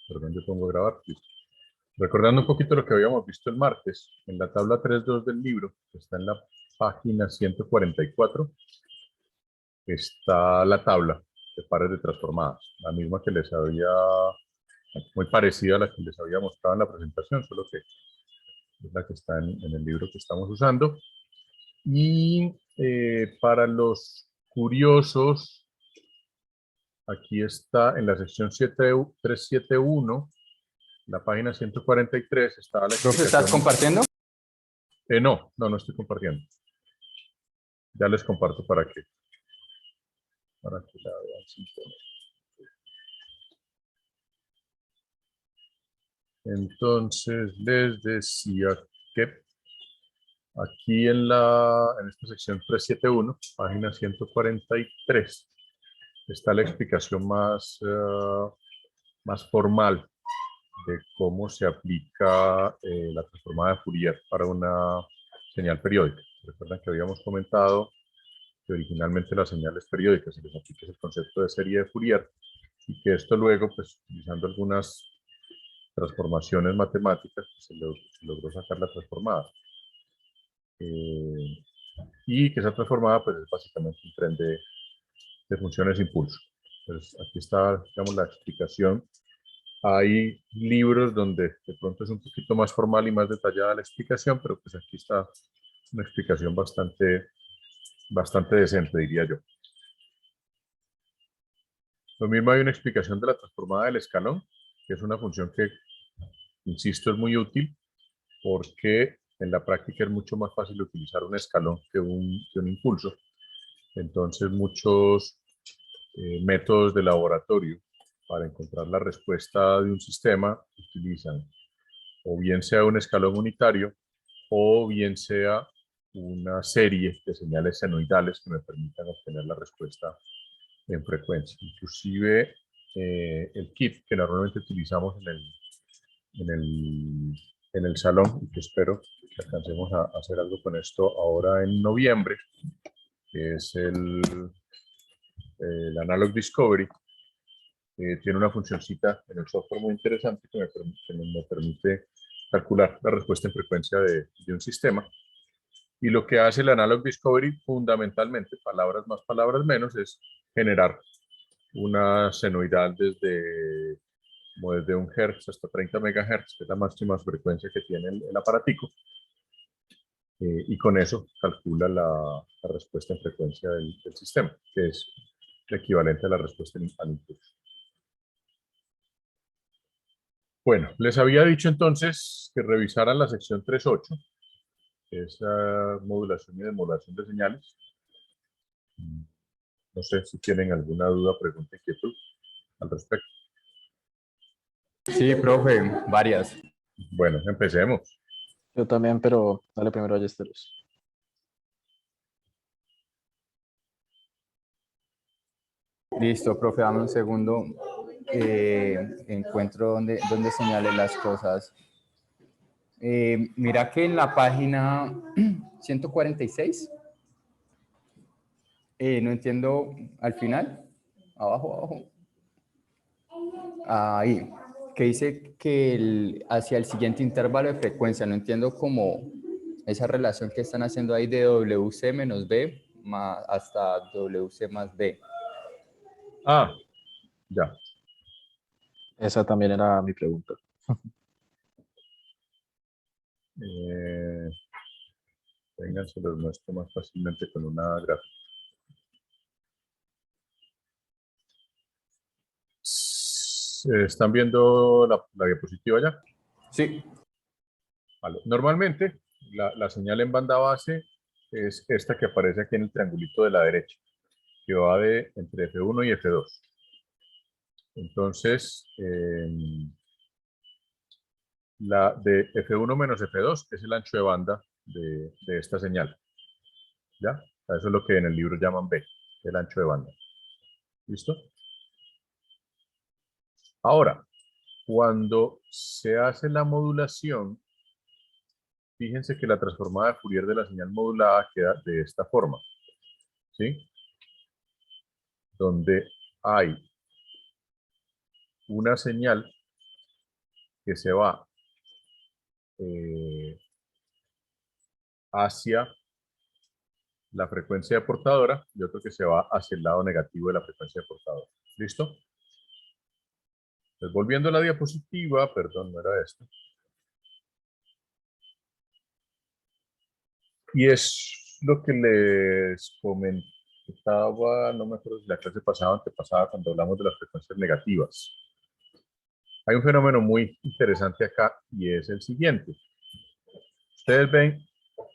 Perdón, yo pongo a grabar. Listo. Recordando un poquito lo que habíamos visto el martes, en la tabla 3.2 del libro, que está en la página 144, está la tabla de pares de transformadas, la misma que les había, muy parecida a la que les había mostrado en la presentación, solo que es la que está en el libro que estamos usando. Y para los curiosos, aquí está en la sección 371, la página 143, está la explicación. ¿Profe, estás compartiendo? No estoy compartiendo. Ya les comparto para que la vean simplemente. Entonces, les decía que aquí en esta sección 371, página 143, está la explicación más formal de cómo se aplica la transformada de Fourier para una señal periódica. Recuerdan que habíamos comentado que originalmente las señales periódicas se les aplica el concepto de serie de Fourier y que esto luego, pues utilizando algunas transformaciones matemáticas, pues, se logró sacar la transformada. Y que esa transformada pues, es básicamente un tren de funciones de impulso. Entonces, aquí está, digamos, la explicación. Hay libros donde de pronto es un poquito más formal y más detallada la explicación, pero pues aquí está una explicación bastante decente, diría yo. Lo mismo hay una explicación de la transformada del escalón, que es una función que, insisto, es muy útil porque en la práctica es mucho más fácil utilizar un escalón que un impulso. Entonces, muchos métodos de laboratorio para encontrar la respuesta de un sistema utilizan o bien sea un escalón unitario o bien sea una serie de señales senoidales que me permitan obtener la respuesta en frecuencia. Inclusive el kit que normalmente utilizamos en el salón y que espero que alcancemos a hacer algo con esto ahora en noviembre, que es el Analog Discovery, tiene una funcioncita en el software muy interesante que me permite calcular la respuesta en frecuencia de un sistema. Y lo que hace el Analog Discovery, fundamentalmente, palabras más, palabras menos, es generar una senoidal desde 1 Hz hasta 30 MHz, que es la máxima frecuencia que tiene el aparatico. Y con eso calcula la respuesta en frecuencia del sistema, que es el equivalente a la respuesta al impulso. Bueno, les había dicho entonces que revisaran la sección 3.8, que es modulación y demodulación de señales. No sé si tienen alguna duda, pregunta, inquietud al respecto. Sí, profe, varias. Bueno, empecemos. Yo también, pero dale primero a Yesteros. Listo, profe, dame un segundo. Encuentro donde señale las cosas. Mira que en la página 146, no entiendo al final, abajo, ahí, que dice que hacia el siguiente intervalo de frecuencia, no entiendo cómo esa relación que están haciendo ahí de WC menos B hasta WC más B. Ah, ya. Esa también era mi pregunta. Vengan, se los muestro más fácilmente con una gráfica. ¿Están viendo la diapositiva ya? Sí. Vale. Normalmente, la señal en banda base es esta que aparece aquí en el triangulito de la derecha, que va entre F1 y F2. Entonces, la de F1 menos F2 es el ancho de banda de esta señal. ¿Ya? Eso es lo que en el libro llaman B, el ancho de banda. ¿Listo? Ahora, cuando se hace la modulación, fíjense que la transformada de Fourier de la señal modulada queda de esta forma. ¿Sí? Donde hay una señal que se va hacia la frecuencia de portadora y otro que se va hacia el lado negativo de la frecuencia de portadora. ¿Listo? Entonces, volviendo a la diapositiva, perdón, no era esto. Y es lo que les comentaba, no me acuerdo si la clase pasada o antepasada, cuando hablamos de las frecuencias negativas. Hay un fenómeno muy interesante acá y es el siguiente. Ustedes ven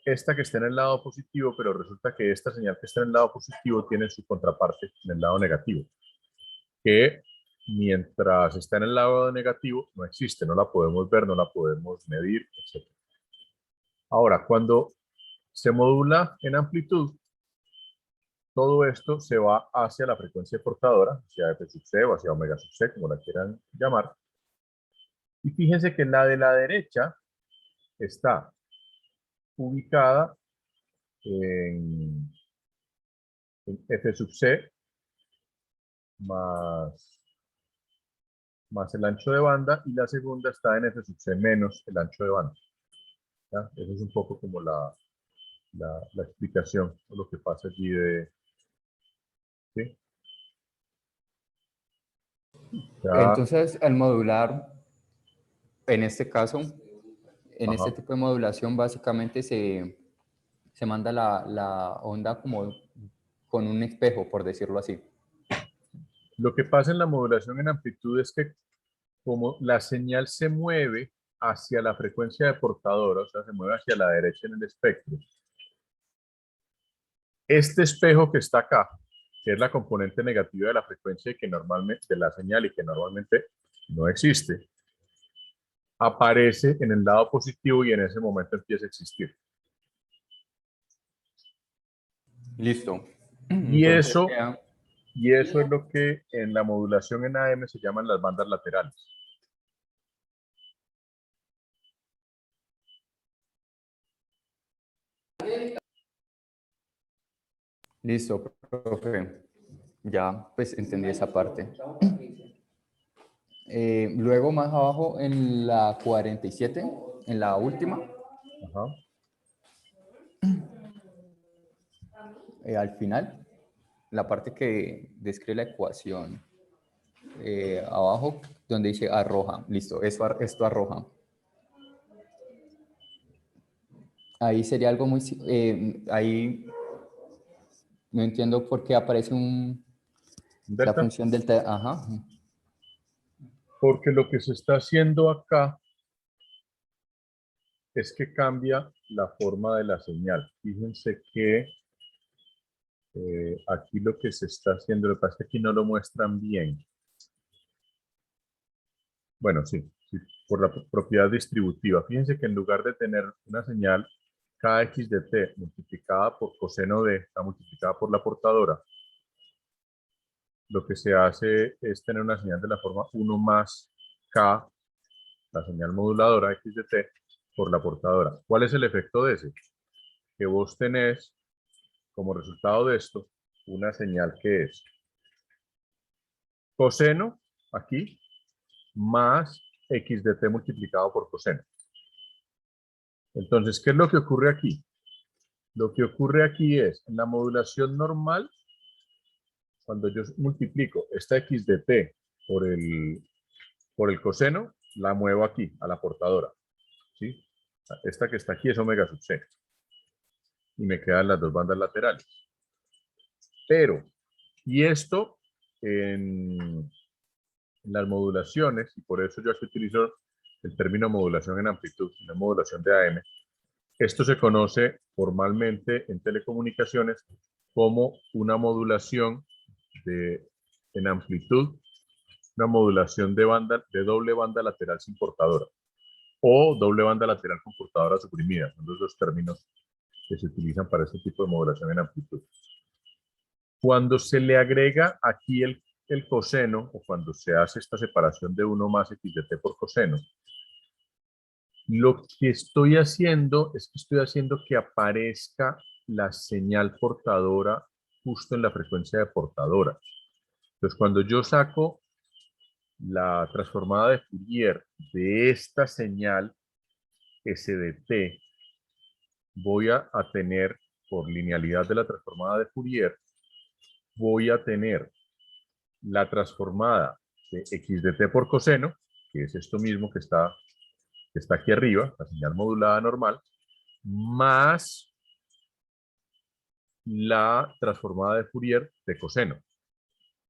esta que está en el lado positivo, pero resulta que esta señal que está en el lado positivo tiene su contraparte en el lado negativo, que mientras está en el lado negativo no existe, no la podemos ver, no la podemos medir, etc. Ahora, cuando se modula en amplitud, todo esto se va hacia la frecuencia portadora, hacia F sub C o hacia omega sub C, como la quieran llamar. Y fíjense que la de la derecha está ubicada en F sub C más el ancho de banda, y la segunda está en F sub C menos el ancho de banda. ¿Ya? Esa es un poco como la explicación de lo que pasa allí de... ¿sí? Ya, Entonces, al modular, en este caso, en este ajá. tipo de modulación, básicamente se manda la onda como con un espejo, por decirlo así. Lo que pasa en la modulación en amplitud es que como la señal se mueve hacia la frecuencia de portadora, o sea, se mueve hacia la derecha en el espectro, este espejo que está acá, que es la componente negativa de la frecuencia y que normalmente, de la señal y que normalmente no existe, aparece en el lado positivo y en ese momento empieza a existir. Listo. Y Entonces, eso, y eso es lo que en la modulación en AM se llaman las bandas laterales. listo, profe. Ya, pues entendí esa parte. Luego, más abajo, en la 47, en la última, Ajá. al final, la parte que describe la ecuación, abajo, donde dice arroja. Listo, esto arroja. Ahí sería algo muy... ahí no entiendo por qué aparece la Delta. función del... Ajá. Porque lo que se está haciendo acá es que cambia la forma de la señal. Fíjense que aquí lo que se está haciendo, lo que pasa es que aquí no lo muestran bien. Bueno, sí, por la propiedad distributiva. Fíjense que en lugar de tener una señal kx de t multiplicada por coseno de, está multiplicada por la portadora, lo que se hace es tener una señal de la forma 1 más k, la señal moduladora x de t, por la portadora. ¿Cuál es el efecto de ese? Que vos tenés como resultado de esto una señal que es coseno aquí más x de t multiplicado por coseno. Entonces, ¿qué es lo que ocurre aquí? Lo que ocurre aquí es, en la modulación normal, cuando yo multiplico esta x de t por el coseno, la muevo aquí, a la portadora. ¿Sí? Esta que está aquí es omega sub c. Y me quedan las dos bandas laterales. Pero, y esto en las modulaciones, y por eso yo aquí utilizo el término modulación en amplitud, no modulación de AM, esto se conoce formalmente en telecomunicaciones como una modulación en amplitud, una modulación de banda, de doble banda lateral sin portadora, o doble banda lateral con portadora suprimida. Son los dos términos que se utilizan para este tipo de modulación en amplitud. Cuando se le agrega aquí el coseno, o cuando se hace esta separación de 1 más x de t por coseno, lo que estoy haciendo es que estoy haciendo que aparezca la señal portadora justo en la frecuencia de portadora. Entonces, cuando yo saco la transformada de Fourier de esta señal S de t, voy a tener, por linealidad de la transformada de Fourier, voy a tener la transformada de x de t por coseno, que es esto mismo que está aquí arriba, la señal modulada normal, más la transformada de Fourier de coseno.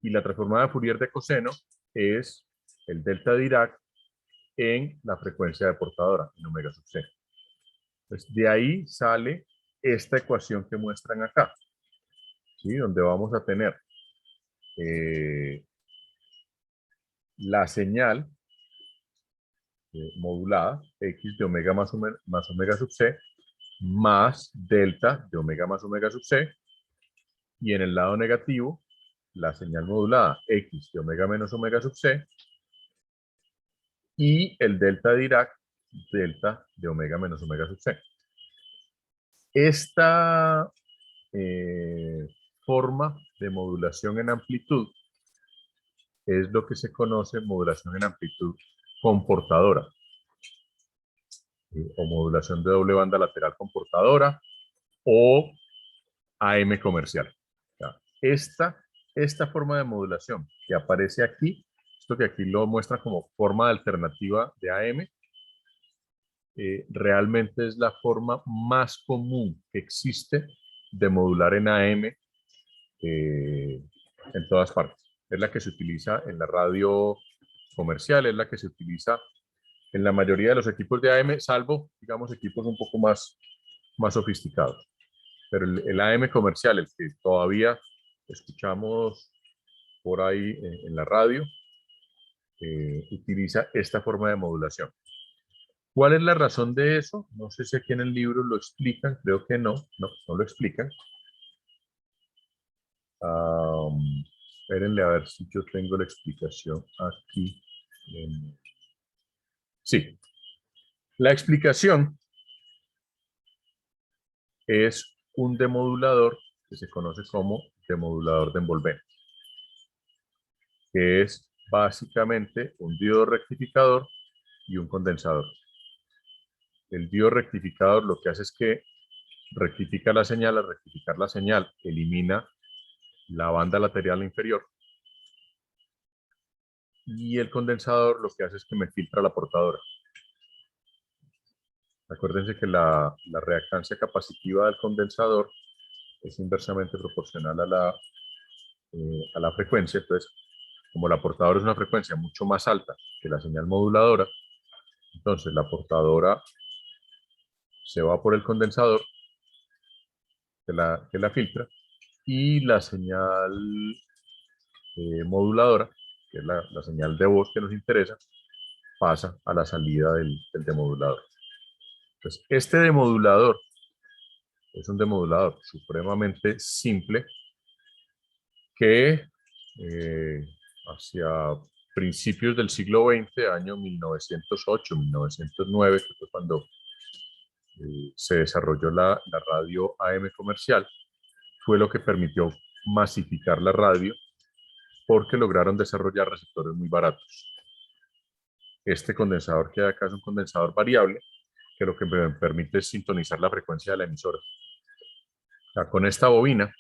Y la transformada de Fourier de coseno es el delta Dirac en la frecuencia de portadora, en omega sub c. Entonces, de ahí sale esta ecuación que muestran acá, ¿sí? Donde vamos a tener la señal modulada, x de omega más omega sub c, más delta de omega más omega sub c, y en el lado negativo, la señal modulada, x de omega menos omega sub c, y el delta Dirac, delta de omega menos omega sub c. Esta forma de modulación en amplitud es lo que se conoce modulación en amplitud comportadora, o modulación de doble banda lateral comportadora, o AM comercial. O sea, esta forma de modulación que aparece aquí, esto que aquí lo muestra como forma de alternativa de AM, realmente es la forma más común que existe de modular en AM en todas partes. Es la que se utiliza en la radio comercial, es la que se utiliza en la mayoría de los equipos de AM, salvo, digamos, equipos un poco más sofisticados. Pero el AM comercial, el que todavía escuchamos por ahí en la radio, utiliza esta forma de modulación. ¿Cuál es la razón de eso? No sé si aquí en el libro lo explican, creo que no lo explican. Espérenle a ver si yo tengo la explicación aquí. Sí. La explicación es un demodulador que se conoce como demodulador de envolvente, que es básicamente un diodo rectificador y un condensador. El diodo rectificador lo que hace es que rectifica la señal, al rectificar la señal elimina la banda lateral inferior, y el condensador lo que hace es que me filtra la portadora. Acuérdense que la reactancia capacitiva del condensador es inversamente proporcional a la frecuencia. Entonces, como la portadora es una frecuencia mucho más alta que la señal moduladora, entonces la portadora se va por el condensador que la filtra, y la señal moduladora, que es la señal de voz que nos interesa, pasa a la salida del demodulador. Entonces, este demodulador es un demodulador supremamente simple que hacia principios del siglo XX, año 1908, 1909, que fue cuando se desarrolló la radio AM comercial, fue lo que permitió masificar la radio, porque lograron desarrollar receptores muy baratos. Este condensador que hay acá es un condensador variable, que lo que me permite es sintonizar la frecuencia de la emisora. O sea, con esta bobina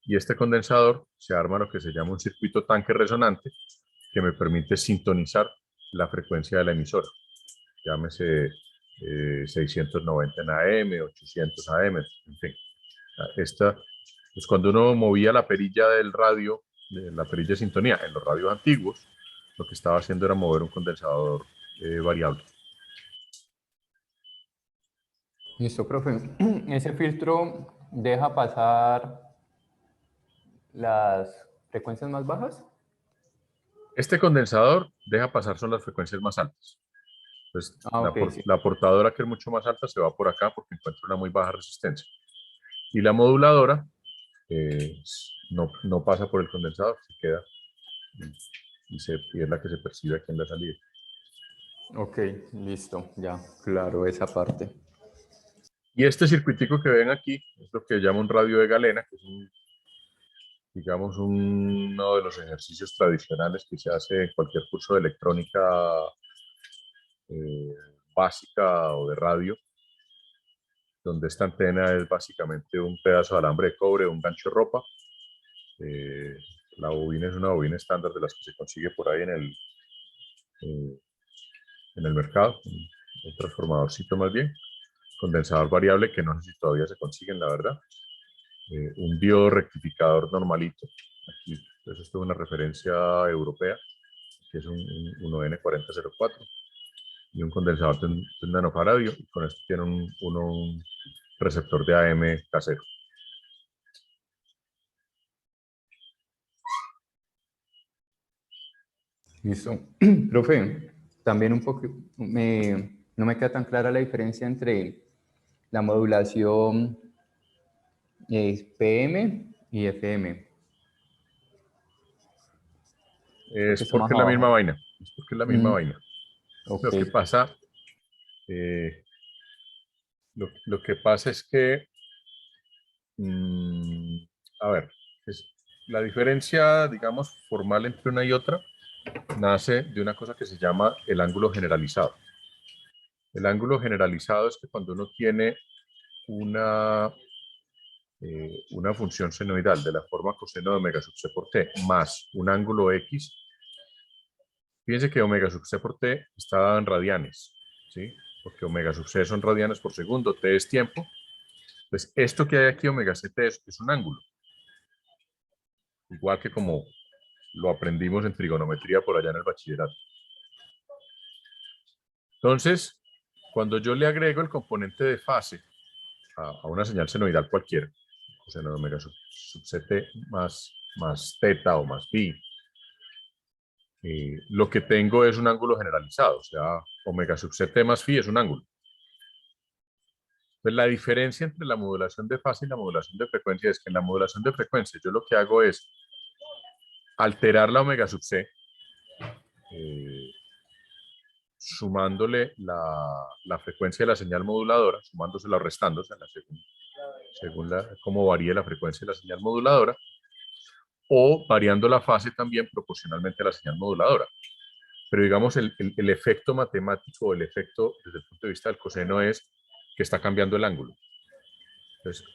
y este condensador se arma lo que se llama un circuito tanque resonante, que me permite sintonizar la frecuencia de la emisora. Llámese 690 en AM, 800 AM, en fin. Pues cuando uno movía la perilla del radio, la perilla de sintonía en los radios antiguos, lo que estaba haciendo era mover un condensador variable. Listo, profe. ¿Ese filtro deja pasar las frecuencias más bajas? Este condensador deja pasar son las frecuencias más altas. Entonces, Sí. la portadora, que es mucho más alta, se va por acá porque encuentra una muy baja resistencia. Y la moduladora no pasa por el condensador, se queda y es la que se percibe aquí en la salida. Ok, listo, ya, claro, esa parte. Y este circuitico que ven aquí es lo que llama un radio de galena, que es digamos, uno de los ejercicios tradicionales que se hace en cualquier curso de electrónica eh, básica o de radio, donde esta antena es básicamente un pedazo de alambre de cobre, un gancho de ropa. Eh, la bobina es una bobina estándar de las que se consigue por ahí en el mercado, un transformadorcito más bien, condensador variable que no sé si todavía se consiguen, la verdad. Un diodo rectificador normalito. Aquí, pues esto es una referencia europea, que es un N4004, y un condensador de un nanofaradio, y con esto tiene un receptor de AM casero. Listo. Profe, también un poco, no me queda tan clara la diferencia entre la modulación PM y FM. Creo que Es está más porque es la misma abajo. vaina. Es porque es la misma vaina. Ok. Lo que pasa, eh, lo que pasa es que, mm, a ver, la diferencia, digamos, formal entre una y otra nace de una cosa que se llama el ángulo generalizado. El ángulo generalizado es que cuando uno tiene una función senoidal de la forma coseno de omega sub c por t más un ángulo x, fíjense que omega sub c por t está dado en radianes, ¿sí? Porque omega sub c son radianes por segundo, t es tiempo. Pues esto que hay aquí, omega ct, es un ángulo. Igual que como lo aprendimos en trigonometría por allá en el bachillerato. Entonces, cuando yo le agrego el componente de fase a una señal senoidal cualquiera, coseno de omega sub ct más teta o más pi, lo que tengo es un ángulo generalizado, o sea, omega sub ct más phi es un ángulo. Pues la diferencia entre la modulación de fase y la modulación de frecuencia es que en la modulación de frecuencia yo lo que hago es alterar la omega sub c, sumándole la frecuencia de la señal moduladora, sumándosela o restándosela según cómo varíe la frecuencia de la señal moduladora, o variando la fase también proporcionalmente a la señal moduladora. Pero digamos, el efecto matemático, el efecto desde el punto de vista del coseno es que está cambiando el ángulo. Entonces,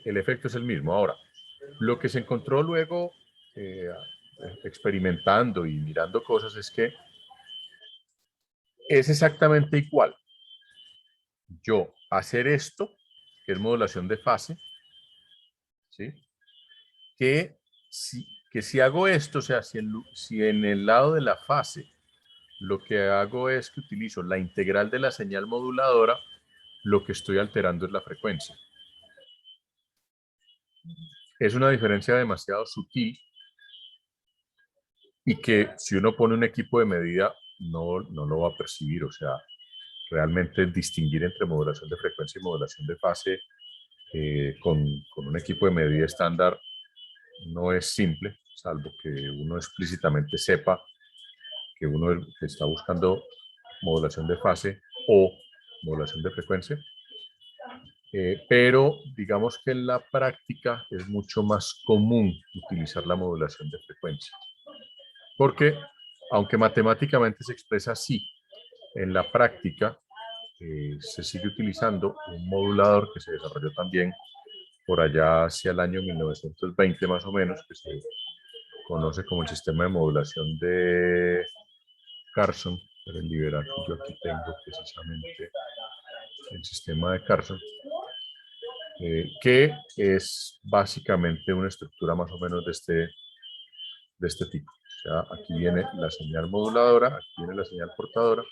el efecto es el mismo. Ahora, lo que se encontró luego experimentando y mirando cosas es que es exactamente igual yo hacer esto, que es modulación de fase, ¿sí? Que si hago esto, o sea, si en el lado de la fase lo que hago es que utilizo la integral de la señal moduladora, lo que estoy alterando es la frecuencia. Es una diferencia demasiado sutil y que si uno pone un equipo de medida no lo va a percibir. O sea, realmente distinguir entre modulación de frecuencia y modulación de fase con un equipo de medida estándar no es simple, salvo que uno explícitamente sepa que uno está buscando modulación de fase o modulación de frecuencia. Pero digamos que en la práctica es mucho más común utilizar la modulación de frecuencia. Porque, aunque matemáticamente se expresa así, en la práctica se sigue utilizando un modulador que se desarrolló también por allá hacia el año 1920 más o menos, que se conoce como el sistema de modulación de Carson, pero en liberar que yo aquí tengo precisamente el sistema de Carson, que es básicamente una estructura más o menos de este tipo. O sea, aquí viene la señal moduladora, aquí viene la señal portadora,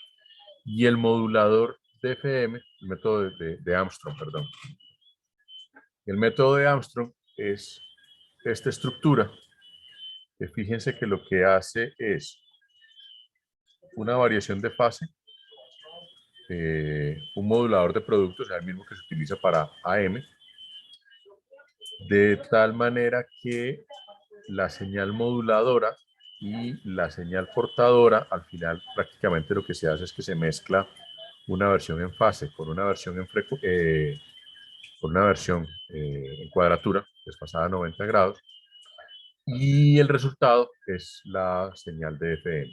y el modulador de FM, el método de Armstrong, perdón. El método de Armstrong es esta estructura, que fíjense que lo que hace es una variación de fase, un modulador de productos, o sea, el mismo que se utiliza para AM, de tal manera que la señal moduladora y la señal portadora, al final prácticamente lo que se hace es que se mezcla una versión en fase con una versión en cuadratura, desfasada a 90 grados, y el resultado es la señal de FM.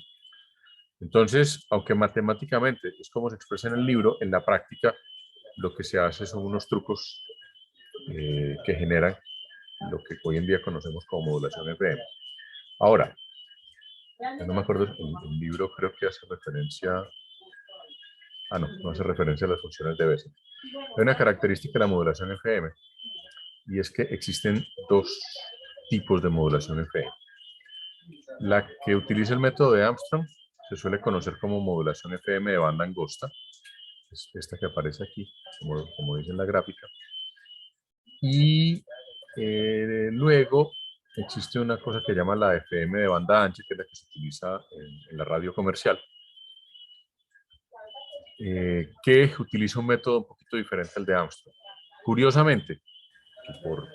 Entonces, aunque matemáticamente es como se expresa en el libro, en la práctica lo que se hace son unos trucos que generan lo que hoy en día conocemos como modulación FM. Ahora, no me acuerdo, el libro creo que hace referencia, no hace referencia a las funciones de Bessel. Hay una característica de la modulación FM y es que existen dos tipos de modulación FM. La que utiliza el método de Armstrong se suele conocer como modulación FM de banda angosta, es esta que aparece aquí, como dice en la gráfica. Y luego existe una cosa que llama la FM de banda ancha, que es la que se utiliza en la radio comercial, que utiliza un método un poquito diferente al de Armstrong. Curiosamente, por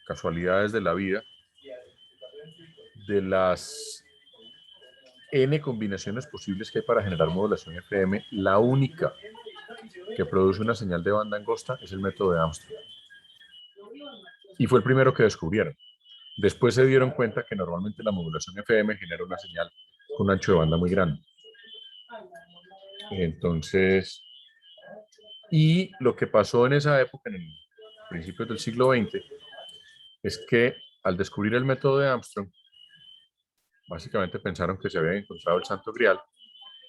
casualidades de la vida, de las N combinaciones posibles que hay para generar modulación FM, la única que produce una señal de banda angosta es el método de Armstrong. Y fue el primero que descubrieron. Después se dieron cuenta que normalmente la modulación FM genera una señal con un ancho de banda muy grande. Entonces, y lo que pasó en esa época, en el principios del siglo XX, es que al descubrir el método de Armstrong, básicamente pensaron que se había encontrado el santo grial,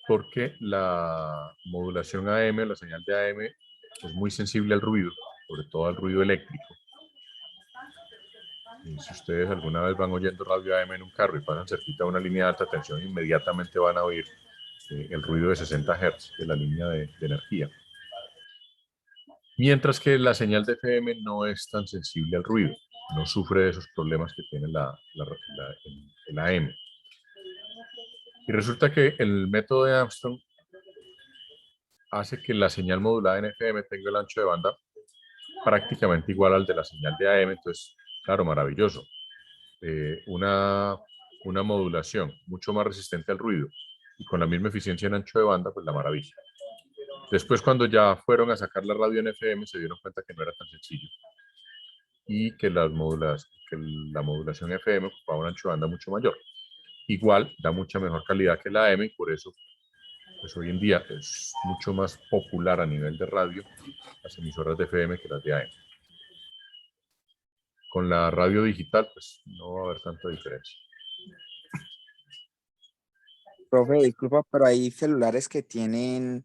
porque la modulación AM, la señal de AM, es muy sensible al ruido, sobre todo al ruido eléctrico. Y si ustedes alguna vez van oyendo radio AM en un carro y pasan cerquita a una línea de alta tensión, inmediatamente van a oír el ruido de 60 Hz de la línea de energía. Mientras que la señal de FM no es tan sensible al ruido, no sufre de esos problemas que tiene el AM. Y resulta que el método de Armstrong hace que la señal modulada en FM tenga el ancho de banda prácticamente igual al de la señal de AM, entonces, claro, maravilloso. Una modulación mucho más resistente al ruido y con la misma eficiencia en ancho de banda, pues la maravilla. Después, cuando ya fueron a sacar la radio en FM, se dieron cuenta que no era tan sencillo y que la modulación FM ocupaba un ancho de banda mucho mayor. Igual, da mucha mejor calidad que la AM y por eso pues hoy en día es mucho más popular a nivel de radio las emisoras de FM que las de AM. Con la radio digital, pues no va a haber tanta diferencia. Profe, disculpa, pero hay celulares que tienen,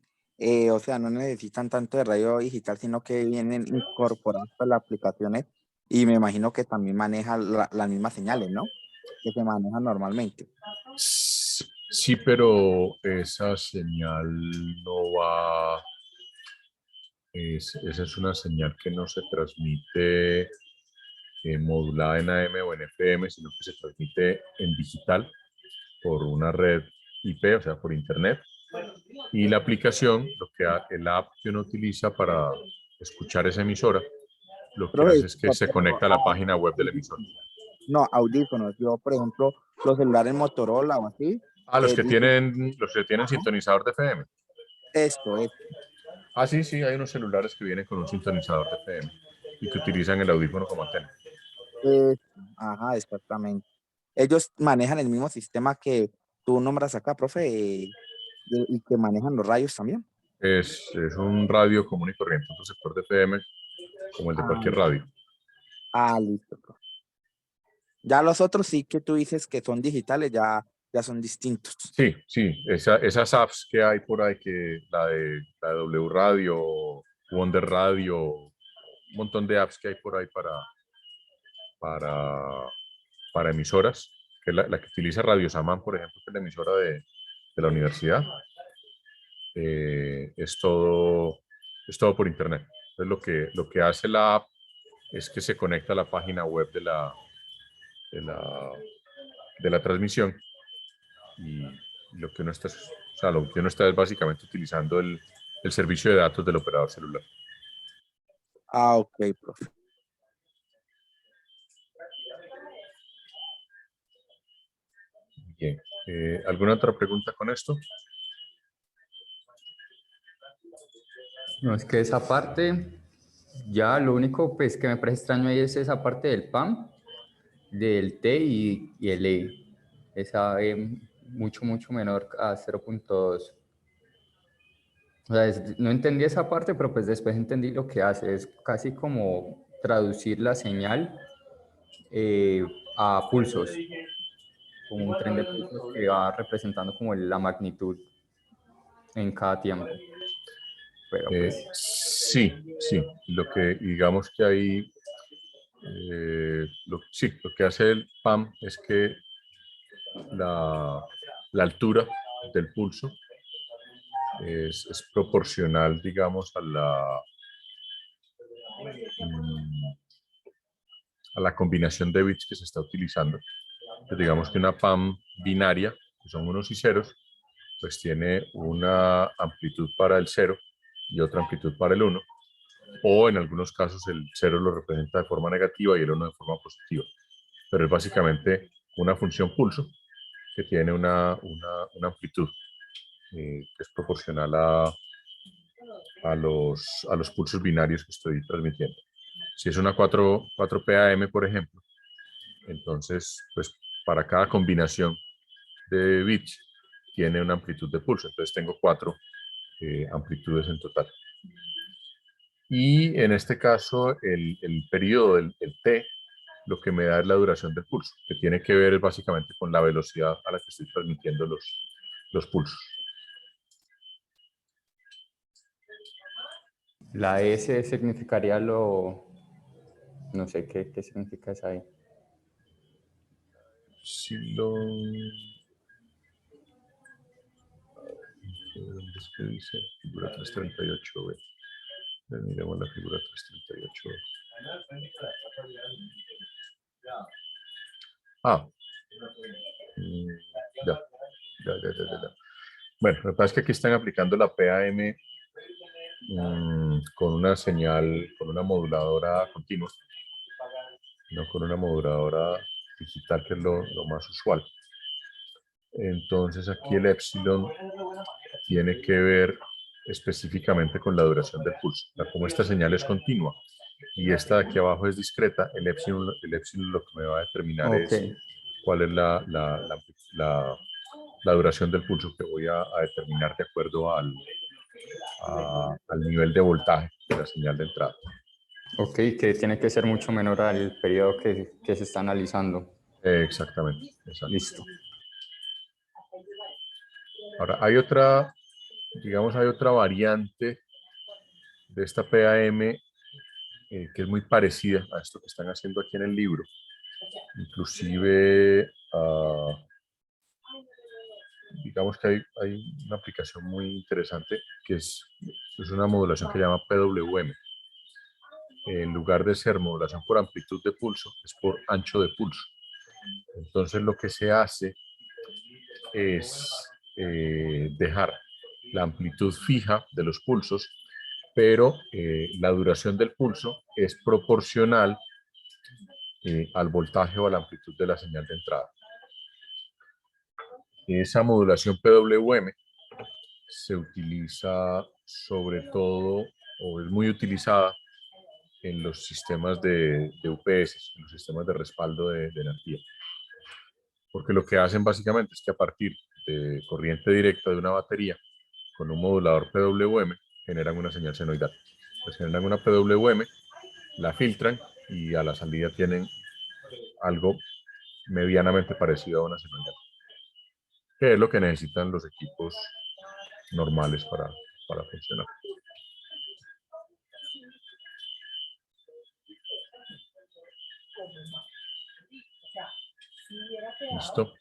o sea, no necesitan tanto de radio digital, sino que vienen incorporados a las aplicaciones y me imagino que también manejan las mismas señales, ¿no? Que se manejan normalmente. Sí, pero esa señal no va, esa es una señal que no se transmite modulada en AM o en FM, sino que se transmite en digital por una red IP, o sea, por internet. Y la aplicación, el app que uno utiliza para escuchar esa emisora, lo que Profe, hace es que se conecta a la página web del emisor. no, audífonos. Yo, por ejemplo, los celulares Motorola o así. Los que Dicen, tienen sintonizador de FM. esto es. Sí, hay unos celulares que vienen con un sintonizador de FM y que utilizan el audífono como antena. Ajá, exactamente. Ellos manejan el mismo sistema que tú nombras acá, profe, y que manejan los rayos también. Es un radio común y corriente, un receptor de FM como el de cualquier radio. Listo, profe. Ya los otros sí que tú dices que son digitales, ya son distintos. Sí, esas apps que hay por ahí, que la de W Radio, Wonder Radio, un montón de apps que hay por ahí para emisoras, que es la que utiliza Radio Samán, por ejemplo, que es la emisora de la universidad, es todo por internet. Entonces lo que hace la app es que se conecta a la página web de la transmisión y lo que uno está es básicamente utilizando el servicio de datos del operador celular. Ok, profe. Bien. ¿Alguna otra pregunta con esto? No, es que esa parte, ya lo único pues, que me parece extraño ahí es esa parte del PAM. del T y el E. Esa E mucho menor a 0.2. O sea, no entendí esa parte, pero pues después entendí lo que hace. Es casi como traducir la señal a pulsos, como un tren de pulsos que va representando como la magnitud en cada tiempo. Pero pues... Sí. Lo que digamos que ahí, lo que hace el PAM es que la altura del pulso es proporcional, digamos, a la combinación de bits que se está utilizando. Pues digamos que una PAM binaria, que son unos y ceros, pues tiene una amplitud para el 0 y otra amplitud para el 1, o en algunos casos el 0 lo representa de forma negativa y el 1 de forma positiva. Pero es básicamente una función pulso que tiene una amplitud que es proporcional a los pulsos binarios que estoy transmitiendo. Si es una 4PAM, por ejemplo, entonces, pues para cada combinación de bits tiene una amplitud de pulso. Entonces tengo 4 amplitudes en total. Y en este caso, el periodo del T, lo que me da es la duración del pulso, que tiene que ver básicamente con la velocidad a la que estoy transmitiendo los pulsos. La S significaría lo... No sé qué significa esa ahí. Si lo... ¿Dónde es que dice? Figura 338B. Miremos la figura 338B. Ah. Ya. Bueno, lo que pasa es que aquí están aplicando la PAM con una señal, con una moduladora continua, no con una moduladora digital, que es lo más usual. Entonces aquí el epsilon tiene que ver específicamente con la duración del pulso. Como esta señal es continua y esta de aquí abajo es discreta, el epsilon lo que me va a determinar es cuál es la duración del pulso que voy a determinar de acuerdo al nivel de voltaje de la señal de entrada. Ok, que tiene que ser mucho menor al periodo que se está analizando. Exactamente. Listo. Ahora, hay otra variante de esta PAM que es muy parecida a esto que están haciendo aquí en el libro. Inclusive, digamos que hay una aplicación muy interesante que es una modulación que se llama PWM. En lugar de ser modulación por amplitud de pulso, es por ancho de pulso. Entonces lo que se hace es dejar la amplitud fija de los pulsos, pero la duración del pulso es proporcional al voltaje o a la amplitud de la señal de entrada. Esa modulación PWM se utiliza sobre todo, o es muy utilizada en los sistemas de UPS, en los sistemas de respaldo de energía. Porque lo que hacen básicamente es que a partir de corriente directa de una batería, con un modulador PWM, generan una señal senoidal. Pues generan una PWM, la filtran y a la salida tienen algo medianamente parecido a una senoidal, que es lo que necesitan los equipos normales para funcionar. ¿Listo?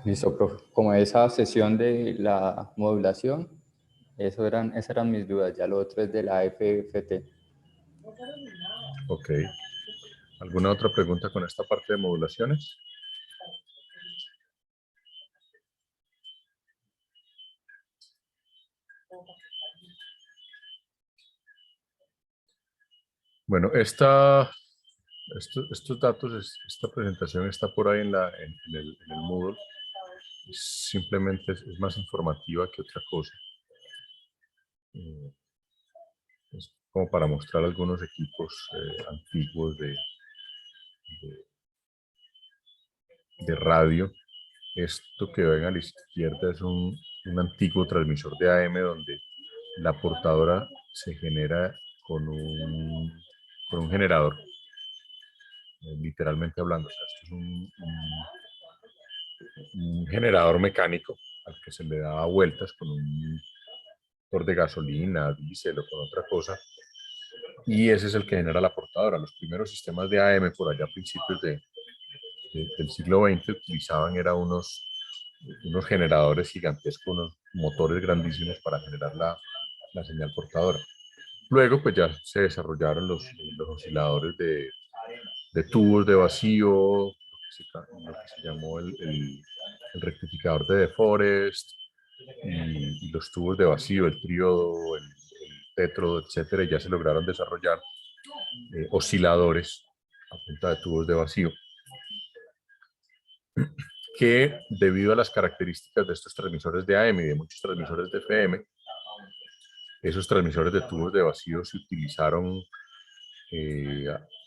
Listo, profe. Como esa sesión de la modulación, esas eran mis dudas. Ya lo otro es de la FFT. Ok. ¿Alguna otra pregunta con esta parte de modulaciones? Bueno, estos datos, esta presentación está por ahí en el Moodle. Simplemente es más informativa que otra cosa. Es como para mostrar algunos equipos antiguos de radio. Esto que ven a la izquierda es un antiguo transmisor de AM donde la portadora se genera con un generador, literalmente hablando. O sea, esto es un generador mecánico al que se le da vueltas con un motor de gasolina, diésel o con otra cosa, y ese es el que genera la portadora. Los primeros sistemas de AM por allá a principios del siglo XX utilizaban era unos generadores gigantescos, unos motores grandísimos para generar la señal portadora. Luego pues ya se desarrollaron los osciladores de tubos de vacío, lo que se llamó el rectificador de De Forest, y los tubos de vacío, el tríodo, el tétrodo, etcétera, y ya se lograron desarrollar osciladores a punta de tubos de vacío, que debido a las características de estos transmisores de AM y de muchos transmisores de FM, esos transmisores de tubos de vacío se utilizaron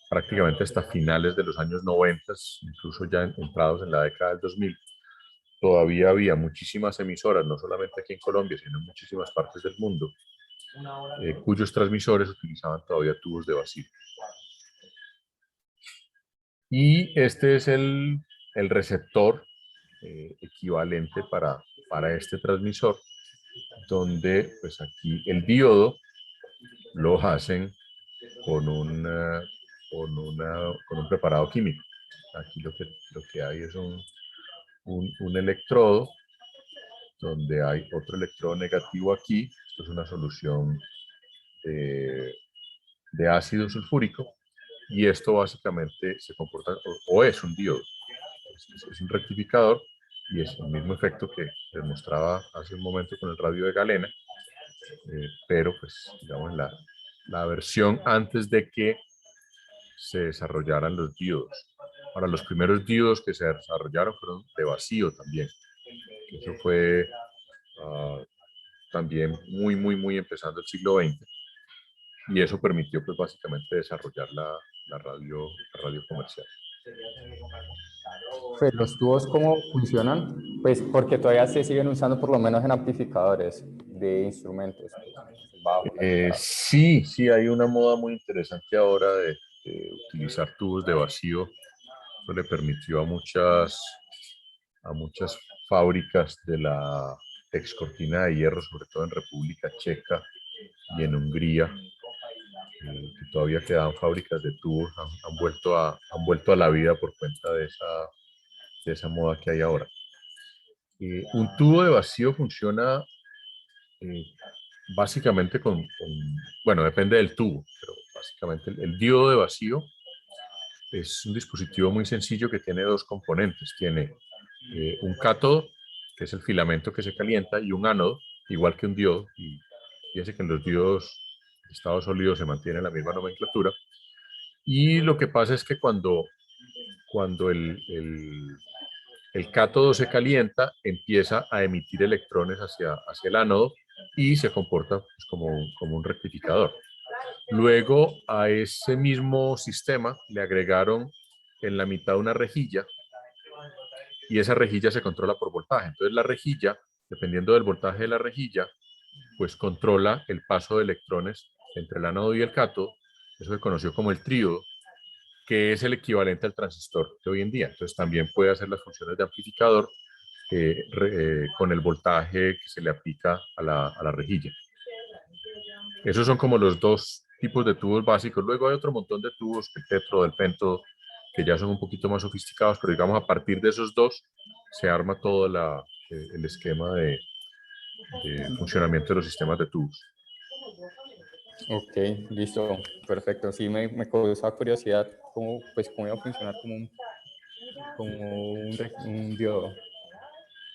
prácticamente hasta finales de los años 90, incluso ya entrados en la década del 2000. Todavía había muchísimas emisoras, no solamente aquí en Colombia, sino en muchísimas partes del mundo, cuyos transmisores utilizaban todavía tubos de vacío. Y este es el receptor equivalente para este transmisor, donde pues aquí el diodo lo hacen con un preparado químico. Aquí lo que hay es un electrodo donde hay otro electrodo negativo aquí. Esto es una solución de ácido sulfúrico, y esto básicamente se comporta o es un diodo, es un rectificador, y es el mismo efecto que les mostraba hace un momento con el radio de galena, pero pues digamos la versión antes de que se desarrollaran los diodos. Ahora, los primeros diodos que se desarrollaron fueron de vacío también. Eso fue también muy empezando el siglo XX, y eso permitió pues básicamente desarrollar la radio comercial. Pues los tubos, ¿cómo funcionan? Pues porque todavía se siguen usando por lo menos en amplificadores de instrumentos. Bajo, sí, hay una moda muy interesante ahora de utilizar tubos de vacío. Eso le permitió a muchas fábricas de la ex cortina de hierro, sobre todo en República Checa y en Hungría, que todavía quedaban fábricas de tubos, han vuelto a la vida por cuenta de esa moda que hay ahora. Un tubo de vacío funciona básicamente bueno, depende del tubo, pero básicamente el diodo de vacío es un dispositivo muy sencillo que tiene dos componentes. Tiene un cátodo, que es el filamento que se calienta, y un ánodo, igual que un diodo, y fíjense que en los diodos de estado sólido se mantiene la misma nomenclatura. Y lo que pasa es que cuando el cátodo se calienta, empieza a emitir electrones hacia el ánodo y se comporta pues, como un rectificador. Luego a ese mismo sistema le agregaron en la mitad una rejilla, y esa rejilla se controla por voltaje. Entonces la rejilla, dependiendo del voltaje de la rejilla, pues controla el paso de electrones entre el ánodo y el cátodo. Eso se conoció como el tríodo, que es el equivalente al transistor de hoy en día. Entonces también puede hacer las funciones de amplificador con el voltaje que se le aplica a la rejilla. Esos son como los dos tipos de tubos básicos. Luego hay otro montón de tubos, el tetro, del pento, que ya son un poquito más sofisticados, pero digamos a partir de esos dos se arma todo el esquema de funcionamiento de los sistemas de tubos. Ok, listo, perfecto. Sí, me causó curiosidad cómo iba a funcionar como un diodo,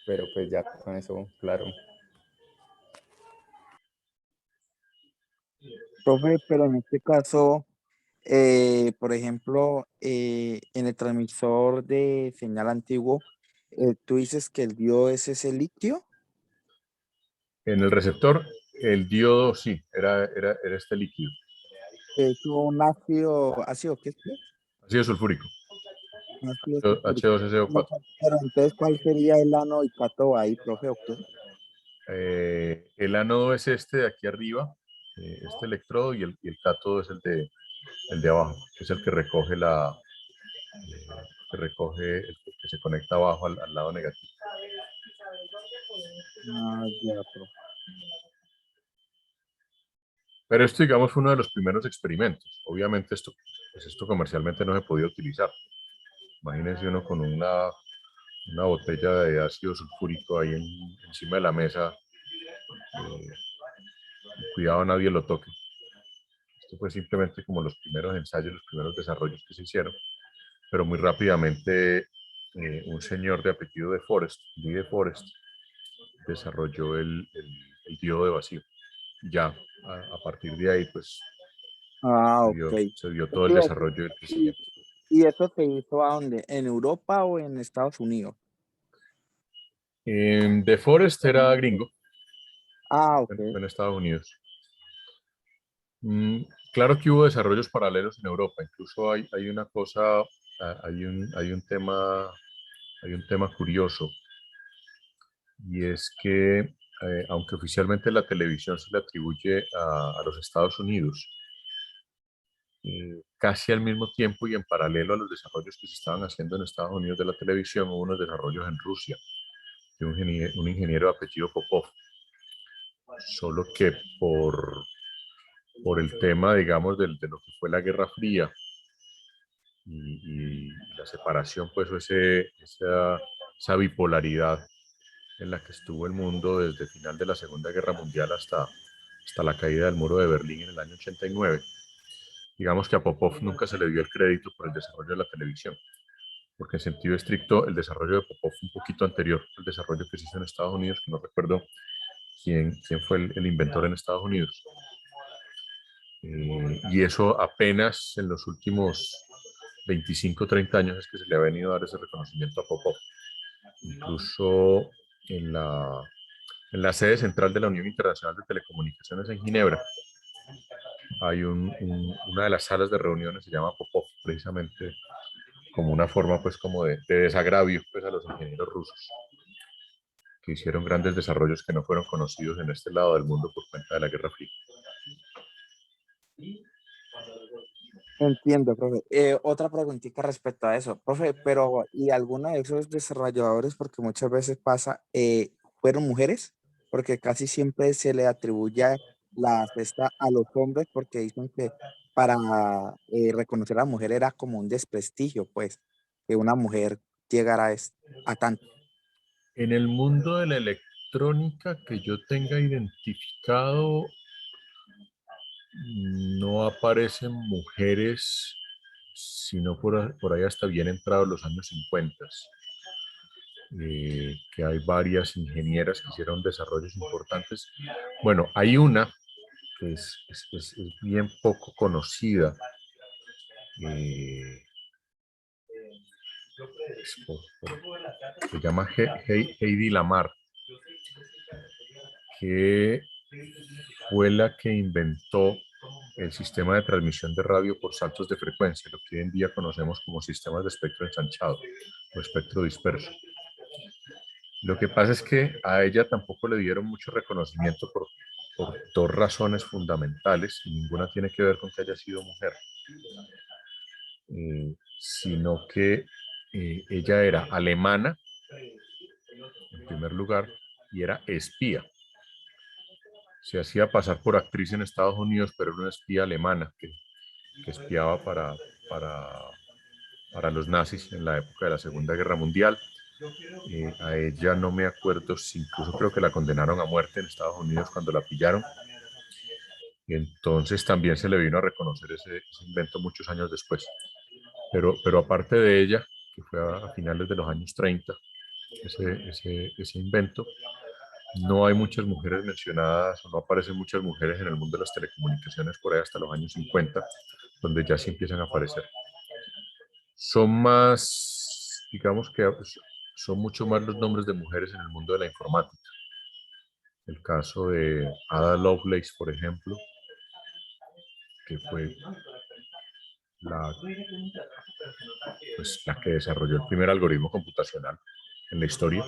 pero pues ya con eso, claro. Profe, pero en este caso, por ejemplo, en el transmisor de señal antiguo, tú dices que el diodo es ese litio. En el receptor, el diodo sí, era este líquido. Es un ácido, ¿qué es? Ácido sulfúrico. Ácido sulfúrico. H2SO4. Pero entonces, ¿cuál sería el ano y cato ahí, profe? ¿O qué? El ánodo es este de aquí arriba, este electrodo, y el cátodo es el de abajo, que es el que recoge el que se conecta abajo al lado negativo. Ah, ya, profe. Pero esto, digamos, fue uno de los primeros experimentos. Obviamente pues esto comercialmente no se podía utilizar. Imagínense uno con una botella de ácido sulfúrico ahí encima de la mesa. Cuidado, nadie lo toque. Esto fue simplemente como los primeros ensayos, los primeros desarrollos que se hicieron. Pero muy rápidamente un señor de apellido de Forest, Lee de Forest, desarrolló el diodo de vacío. Ya a partir de ahí, pues Ah, ok. se dio ¿Qué todo te el iba a decir? desarrollo del ¿Y, crecimiento. y eso se hizo a dónde? ¿En Europa o en Estados Unidos? De Forest era gringo, Ah, ok. fue en Estados Unidos. Claro que hubo desarrollos paralelos en Europa, incluso hay una cosa, hay un tema curioso, y es que aunque oficialmente la televisión se le atribuye a los Estados Unidos, casi al mismo tiempo y en paralelo a los desarrollos que se estaban haciendo en Estados Unidos de la televisión, hubo unos desarrollos en Rusia de un ingeniero de apellido Popov, solo que por el tema, digamos, de lo que fue la Guerra Fría y la separación, pues, esa bipolaridad en la que estuvo el mundo desde el final de la Segunda Guerra Mundial hasta la caída del muro de Berlín en el año 89. Digamos que a Popov nunca se le dio el crédito por el desarrollo de la televisión, porque en sentido estricto el desarrollo de Popov fue un poquito anterior al desarrollo que se hizo en Estados Unidos, que no recuerdo quién fue el inventor en Estados Unidos. Y eso apenas en los últimos 25 o 30 años es que se le ha venido a dar ese reconocimiento a Popov. Incluso en la sede central de la Unión Internacional de Telecomunicaciones en Ginebra hay una de las salas de reuniones, se llama Popov, precisamente como una forma pues como de desagravio pues a los ingenieros rusos que hicieron grandes desarrollos que no fueron conocidos en este lado del mundo por cuenta de la Guerra Fría. Entiendo, profe. Otra preguntita respecto a eso, profe, pero ¿y alguno de esos desarrolladores, porque muchas veces pasa, fueron mujeres? Porque casi siempre se le atribuye la cesta a los hombres porque dicen que para reconocer a la mujer era como un desprestigio, pues, que una mujer llegara a tanto. En el mundo de la electrónica que yo tenga identificado, no aparecen mujeres, sino por ahí hasta bien entrados los años 50, que hay varias ingenieras que hicieron desarrollos importantes. Bueno, hay una que es bien poco conocida, eh, se llama Heidi Lamar, que fue la que inventó el sistema de transmisión de radio por saltos de frecuencia, lo que hoy en día conocemos como sistemas de espectro ensanchado o espectro disperso. Lo que pasa es que a ella tampoco le dieron mucho reconocimiento por dos razones fundamentales, y ninguna tiene que ver con que haya sido mujer, sino que ella era alemana, en primer lugar, y era espía. Se hacía pasar por actriz en Estados Unidos, pero era una espía alemana que espiaba para los nazis en la época de la Segunda Guerra Mundial. A ella no me acuerdo si incluso creo que la condenaron a muerte en Estados Unidos cuando la pillaron. Y entonces también se le vino a reconocer ese invento muchos años después. Pero aparte de ella, que fue a finales de los años 30, ese invento, no hay muchas mujeres mencionadas, o no aparecen muchas mujeres en el mundo de las telecomunicaciones por ahí hasta los años 50, donde ya sí empiezan a aparecer. Son más, digamos que son mucho más los nombres de mujeres en el mundo de la informática. El caso de Ada Lovelace, por ejemplo, que fue la, pues, la que desarrolló el primer algoritmo computacional en la historia,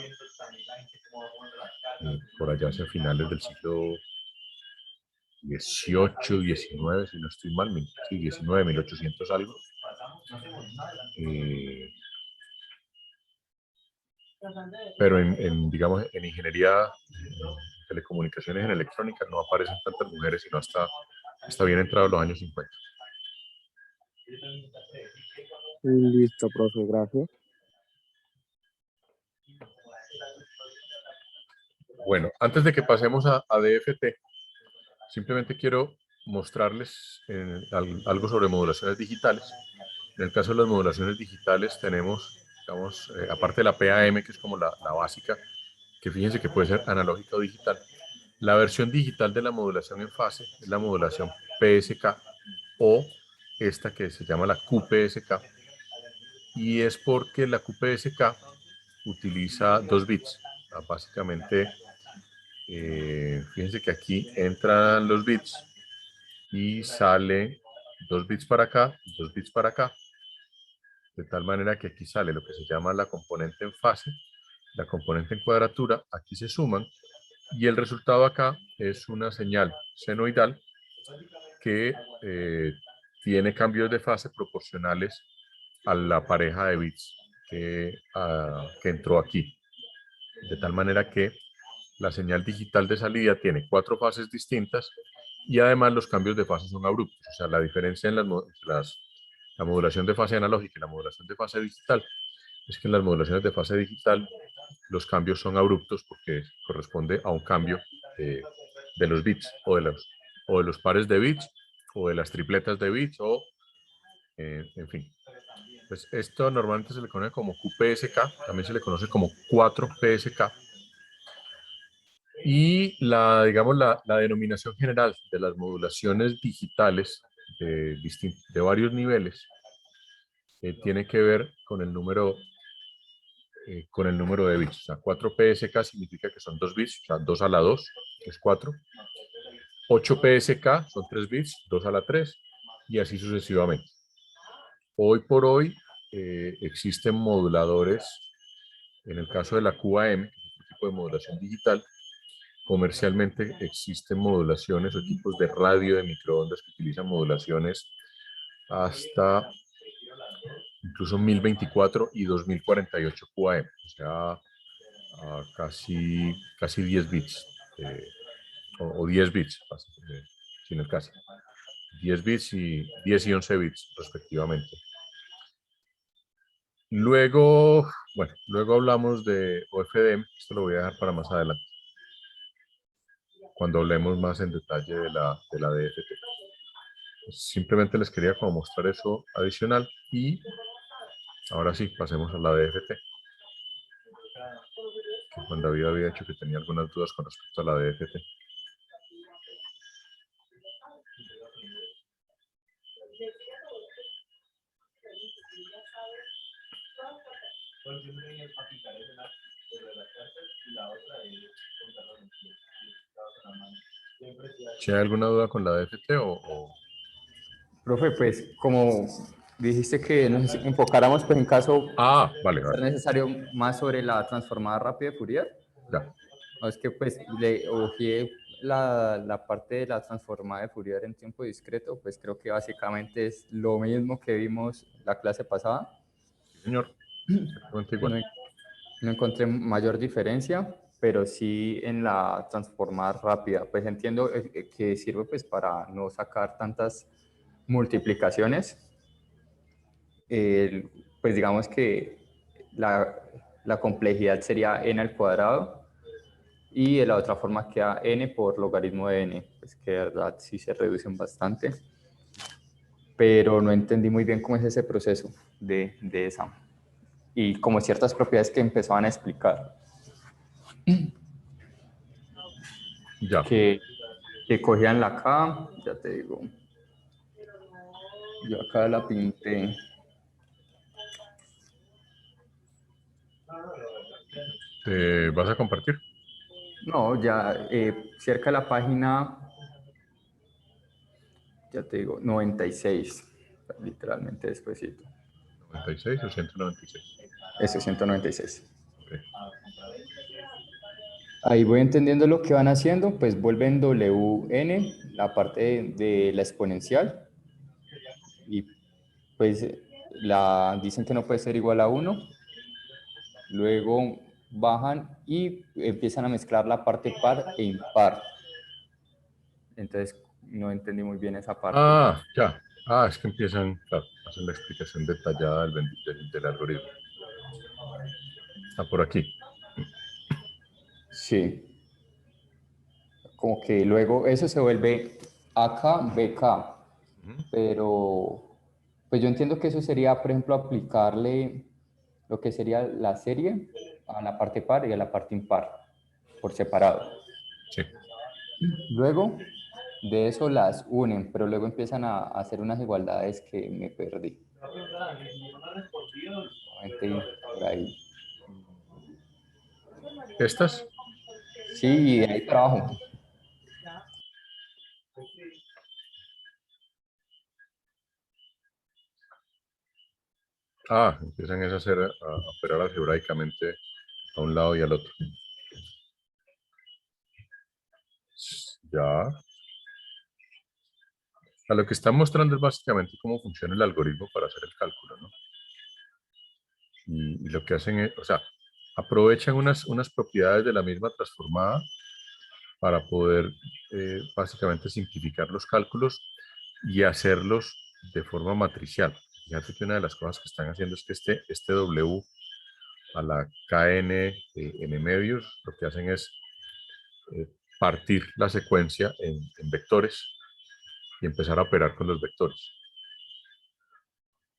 por allá hacia finales del siglo 18, 19, si no estoy mal, sí, 19, 1800 algo. Pero digamos, en ingeniería, telecomunicaciones, en electrónica, no aparecen tantas mujeres, sino hasta bien entrados los años 50. Listo, profe, gracias. Bueno, antes de que pasemos a DFT, simplemente quiero mostrarles algo sobre modulaciones digitales. En el caso de las modulaciones digitales tenemos, digamos, aparte de la PAM, que es como la básica, que fíjense que puede ser analógica o digital. La versión digital de la modulación en fase es la modulación PSK o esta que se llama la QPSK, y es porque la QPSK utiliza 2 bits. Básicamente, fíjense que aquí entran los bits y sale 2 bits para acá, 2 bits para acá, de tal manera que aquí sale lo que se llama la componente en fase, la componente en cuadratura, aquí se suman, y el resultado acá es una señal senoidal que tiene cambios de fase proporcionales a la pareja de bits que entró aquí. De tal manera que la señal digital de salida tiene 4 fases distintas y además los cambios de fase son abruptos. O sea, la diferencia en la modulación de fase analógica y la modulación de fase digital es que en las modulaciones de fase digital los cambios son abruptos porque corresponde a un cambio de los bits o de los pares de bits o de las tripletas de bits o en fin. Pues esto normalmente se le conoce como QPSK, también se le conoce como 4PSK. Y digamos, la denominación general de las modulaciones digitales de varios niveles tiene que ver con el número de bits. O sea, 4PSK significa que son 2 bits, o sea, 2 a la 2 es 4. 8PSK son 3 bits, 2 a la 3, y así sucesivamente. Hoy por hoy existen moduladores, en el caso de la QAM, que es un tipo de modulación digital. Comercialmente existen modulaciones o equipos de radio de microondas que utilizan modulaciones hasta incluso 1024 y 2048 QAM, o sea, casi 10 bits, o 10 bits, sin el casi. 10 bits y 10 y 11 bits respectivamente. Luego hablamos de OFDM, esto lo voy a dejar para más adelante, cuando hablemos más en detalle de la DFT. Simplemente les quería como mostrar eso adicional y ahora sí, pasemos a la DFT. Que Juan David había dicho que tenía algunas dudas con respecto a la DFT. ¿Si hay alguna duda con la DFT o...? Profe, pues como dijiste que nos enfocáramos pues en caso Vale, ser necesario más sobre la transformada rápida de Fourier. Ya. No, es que pues le ojeé la parte de la transformada de Fourier en tiempo discreto, pues creo que básicamente es lo mismo que vimos la clase pasada. Sí, señor. Exactamente igual. No encontré mayor diferencia, pero sí en la transformada rápida. Pues entiendo que sirve pues para no sacar tantas multiplicaciones. Pues digamos que la complejidad sería n al cuadrado y de la otra forma queda n por logaritmo de n, pues que de verdad sí se reducen bastante. Pero no entendí muy bien cómo es ese proceso de esa. Y como ciertas propiedades que empezaban a explicar. Ya. Que cogían la K, ya te digo. Yo acá la pinté. ¿Te vas a compartir? No, ya cerca de la página, ya te digo, 96. literalmente despuesito. 96 o 196. Ese 196. Ok. Ahí voy entendiendo lo que van haciendo, pues vuelven Wn, la parte de la exponencial, y pues dicen que no puede ser igual a 1, luego bajan y empiezan a mezclar la parte par e impar. Entonces no entendí muy bien esa parte. Ah, ya. Ah, es que empiezan, claro, hacen la explicación detallada del algoritmo. Está por aquí. Sí. Como que luego eso se vuelve AK, BK, pero pues yo entiendo que eso sería, por ejemplo, aplicarle lo que sería la serie a la parte par y a la parte impar por separado. Sí. Luego de eso las unen, pero luego empiezan a hacer unas igualdades que me perdí. Por ahí. ¿Estas? Sí, y de ahí para abajo. Ah, empiezan a hacer, a operar algebraicamente a un lado y al otro. Ya. A lo que están mostrando es básicamente cómo funciona el algoritmo para hacer el cálculo, ¿no? Y lo que hacen es, o sea, aprovechan unas propiedades de la misma transformada para poder básicamente simplificar los cálculos y hacerlos de forma matricial. Fíjate que una de las cosas que están haciendo es que este W a la KN n medios, lo que hacen es partir la secuencia en vectores y empezar a operar con los vectores.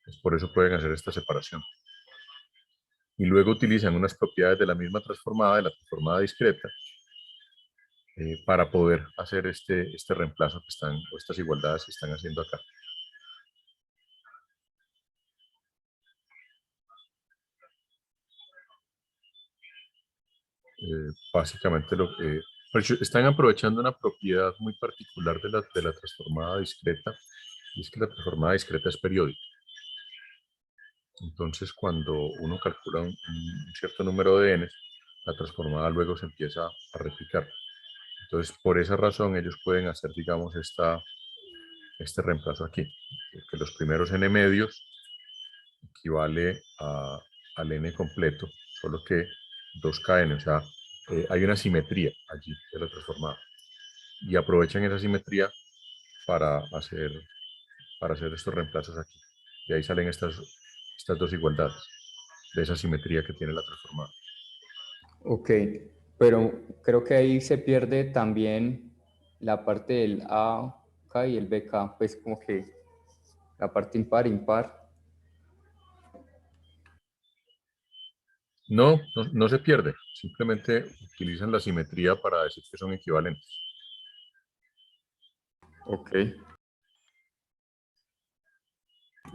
Pues por eso pueden hacer esta separación. Y luego utilizan unas propiedades de la misma transformada, de la transformada discreta, para poder hacer este reemplazo que están, o estas igualdades que están haciendo acá. Básicamente lo que están aprovechando una propiedad muy particular de la transformada discreta, y es que la transformada discreta es periódica. Entonces, cuando uno calcula un cierto número de n, la transformada luego se empieza a replicar. Entonces, por esa razón, ellos pueden hacer, digamos, este reemplazo aquí, que los primeros n medios equivale al n completo, solo que 2kn, o sea, hay una simetría allí de la transformada. Y aprovechan esa simetría para hacer estos reemplazos aquí. Y ahí salen estas dos igualdades de esa simetría que tiene la transformada. Ok, pero creo que ahí se pierde también la parte del AK y el BK, pues como que la parte impar, impar. No, no se pierde, simplemente utilizan la simetría para decir que son equivalentes. Ok.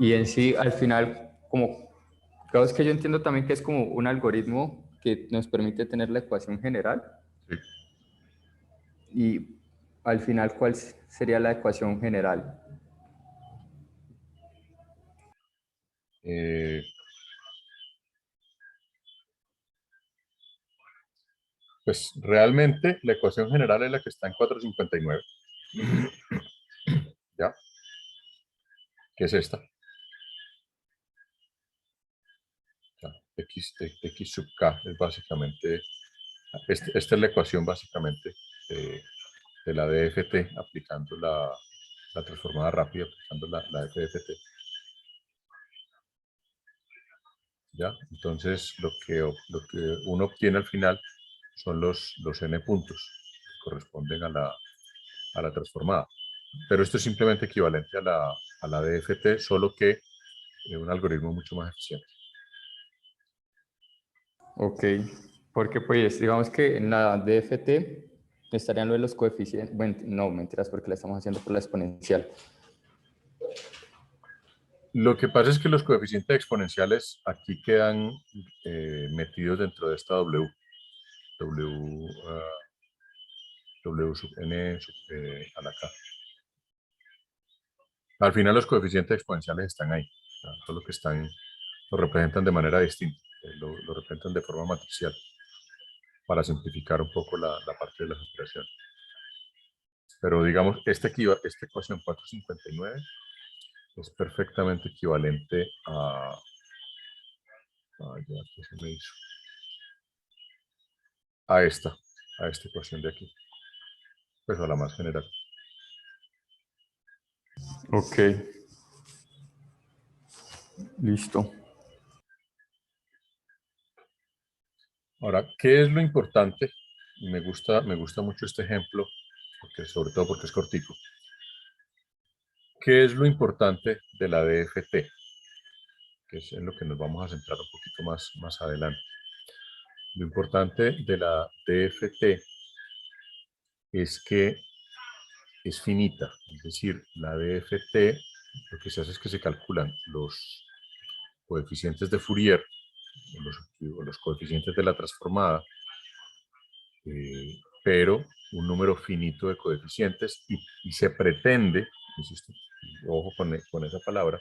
Y en sí, al final, como, claro, es que yo entiendo también que es como un algoritmo que nos permite tener la ecuación general. Sí. Y al final, ¿cuál sería la ecuación general? Pues realmente la ecuación general es la que está en 459. ¿Ya? ¿Qué es esta? X sub k es básicamente, esta es la ecuación básicamente de la DFT aplicando la transformada rápida, aplicando la FDFT. ¿Ya? Entonces lo que uno obtiene al final son los n puntos que corresponden a la transformada. Pero esto es simplemente equivalente a la DFT, solo que un algoritmo mucho más eficiente. Ok, porque pues digamos que en la DFT estarían lo de los coeficientes, bueno, no, mentiras, porque la estamos haciendo por la exponencial. Lo que pasa es que los coeficientes exponenciales aquí quedan metidos dentro de esta W sub n a la k. Al final los coeficientes exponenciales están ahí, solo que lo representan de manera distinta, lo representan de forma matricial, para simplificar un poco la parte de las operaciones. Pero digamos, esta ecuación 459 es perfectamente equivalente ya, ¿qué se me hizo? A esta ecuación de aquí, pues a la más general. Ok. Listo. Ahora, ¿qué es lo importante? Y me gusta mucho este ejemplo, sobre todo porque es cortico. ¿Qué es lo importante de la DFT? Que es en lo que nos vamos a centrar un poquito más adelante. Lo importante de la DFT es que es finita, es decir, la DFT lo que se hace es que se calculan los coeficientes de Fourier, o los coeficientes de la transformada, pero un número finito de coeficientes y se pretende, insisto, ojo con esa palabra,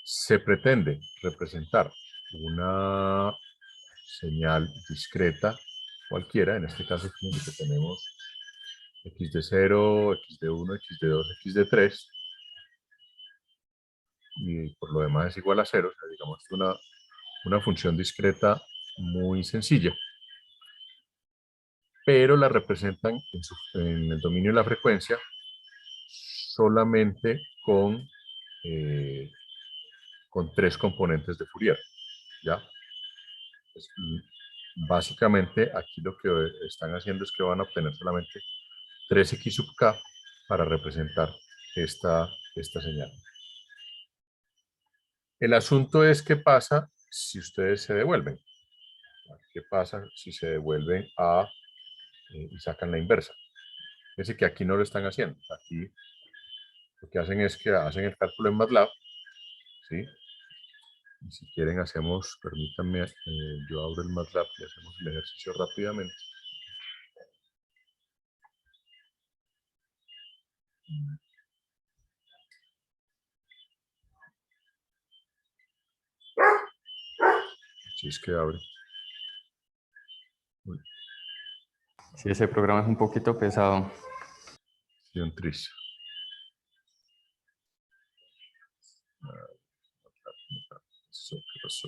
se pretende representar una señal discreta cualquiera. En este caso fíjense que tenemos x de 0, x de 1, x de 2, x de 3, y por lo demás es igual a 0, o sea, digamos que una función discreta muy sencilla, pero la representan en el dominio de la frecuencia solamente con 3 componentes de Fourier, ¿ya? Pues, básicamente aquí lo que están haciendo es que van a obtener solamente 3x sub k para representar esta señal. El asunto es qué pasa si ustedes se devuelven. ¿Qué pasa si se devuelven y sacan la inversa? Fíjense que aquí no lo están haciendo. Aquí lo que hacen es que hacen el cálculo en MATLAB, ¿sí? Y si quieren permítanme, yo abro el MATLAB y hacemos el ejercicio rápidamente. Si es que abre. Uy, Sí, ese programa es un poquito pesado. sí, un tris. ¿Qué pasó?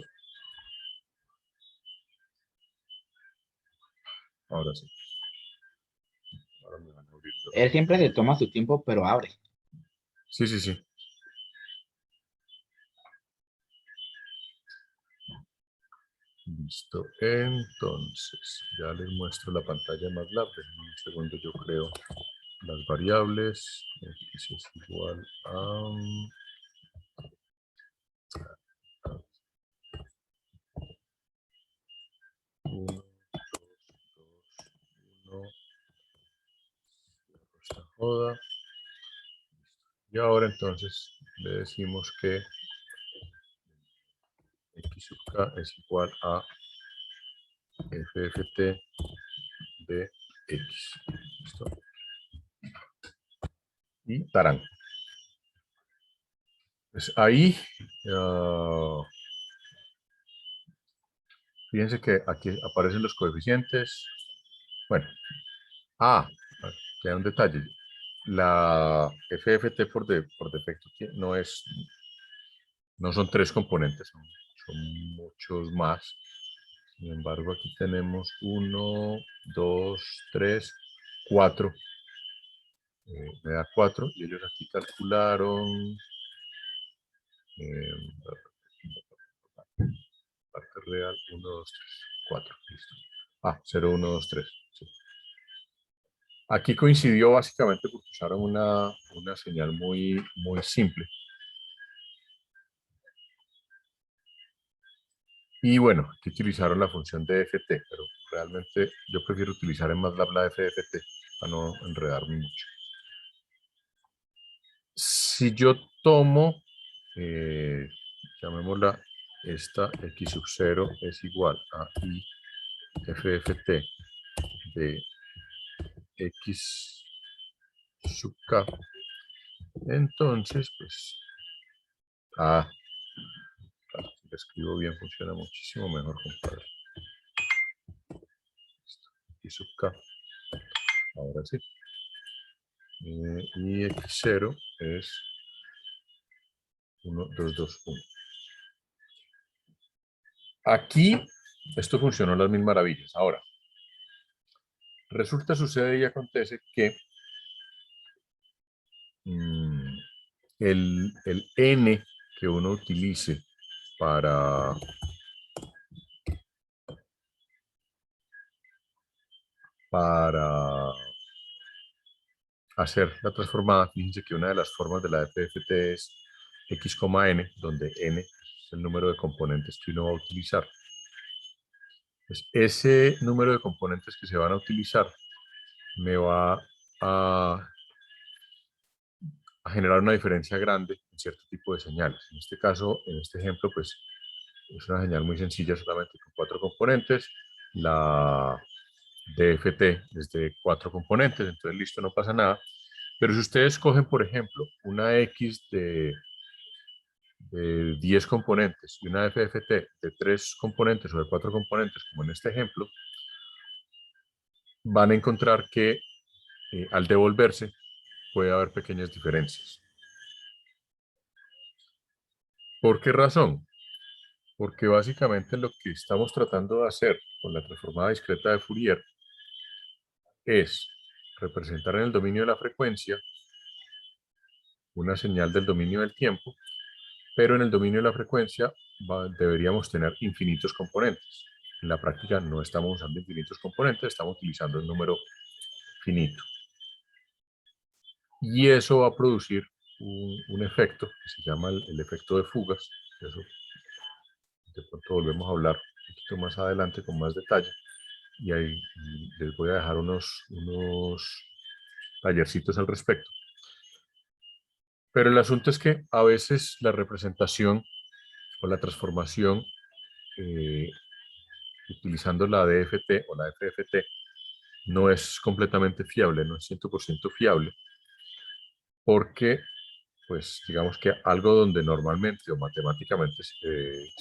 Ahora sí. Ahora me van a abrir. Él siempre se toma su tiempo, pero abre. Sí, sí, sí. Listo. Entonces, ya les muestro la pantalla de MATLAB. En un segundo yo creo las variables. X es igual a... 1, 2, 1. Esta joda. Y ahora entonces le decimos que x sub k es igual a FFT de x. ¿Listo? Y tarán. Pues ahí, fíjense que aquí aparecen los coeficientes. Bueno, queda un detalle. La FFT por defecto no son 3 componentes, son muchos más. Sin embargo, aquí tenemos 1, 2, 3, 4. Me da 4 y ellos aquí calcularon parte real 1, 2, 3, 4. Listo. 0, 1, 2, 3. Sí. Aquí coincidió básicamente porque usaron una señal muy simple. Y bueno, aquí utilizaron la función de FT, pero realmente yo prefiero utilizar en MATLAB la FFT para no enredarme mucho. Si yo tomo, llamémosla, esta x sub 0 es igual a i FFT de x sub k, Entonces, pues, claro, si lo escribo bien funciona muchísimo mejor, compadre. Listo. Y sub k, ahora sí. Y x0 es 1, 2, 2, 1. Aquí, esto funcionó a las mil maravillas. Ahora, resulta, sucede y acontece que el n que uno utilice para hacer la transformada, fíjense que una de las formas de la FFT es x, n, donde n es el número de componentes que uno va a utilizar. Pues ese número de componentes que se van a utilizar me va a generar una diferencia grande en cierto tipo de señales. En este caso, en este ejemplo, pues es una señal muy sencilla, solamente con 4 componentes. La DFT es de 4 componentes, entonces listo, no pasa nada. Pero si ustedes cogen, por ejemplo, una X de 10 componentes y una FFT de 3 componentes o de 4 componentes, como en este ejemplo, van a encontrar que al devolverse puede haber pequeñas diferencias. ¿Por qué razón? Porque básicamente lo que estamos tratando de hacer con la transformada discreta de Fourier es representar en el dominio de la frecuencia una señal del dominio del tiempo, pero en el dominio de la frecuencia deberíamos tener infinitos componentes. En la práctica no estamos usando infinitos componentes, estamos utilizando el número finito. Y eso va a producir un efecto que se llama el efecto de fugas. Eso de pronto volvemos a hablar un poquito más adelante con más detalle. Y ahí les voy a dejar unos tallercitos al respecto. Pero el asunto es que a veces la representación o la transformación utilizando la DFT o la FFT no es completamente fiable, no es 100% fiable, porque pues digamos que algo donde normalmente o matemáticamente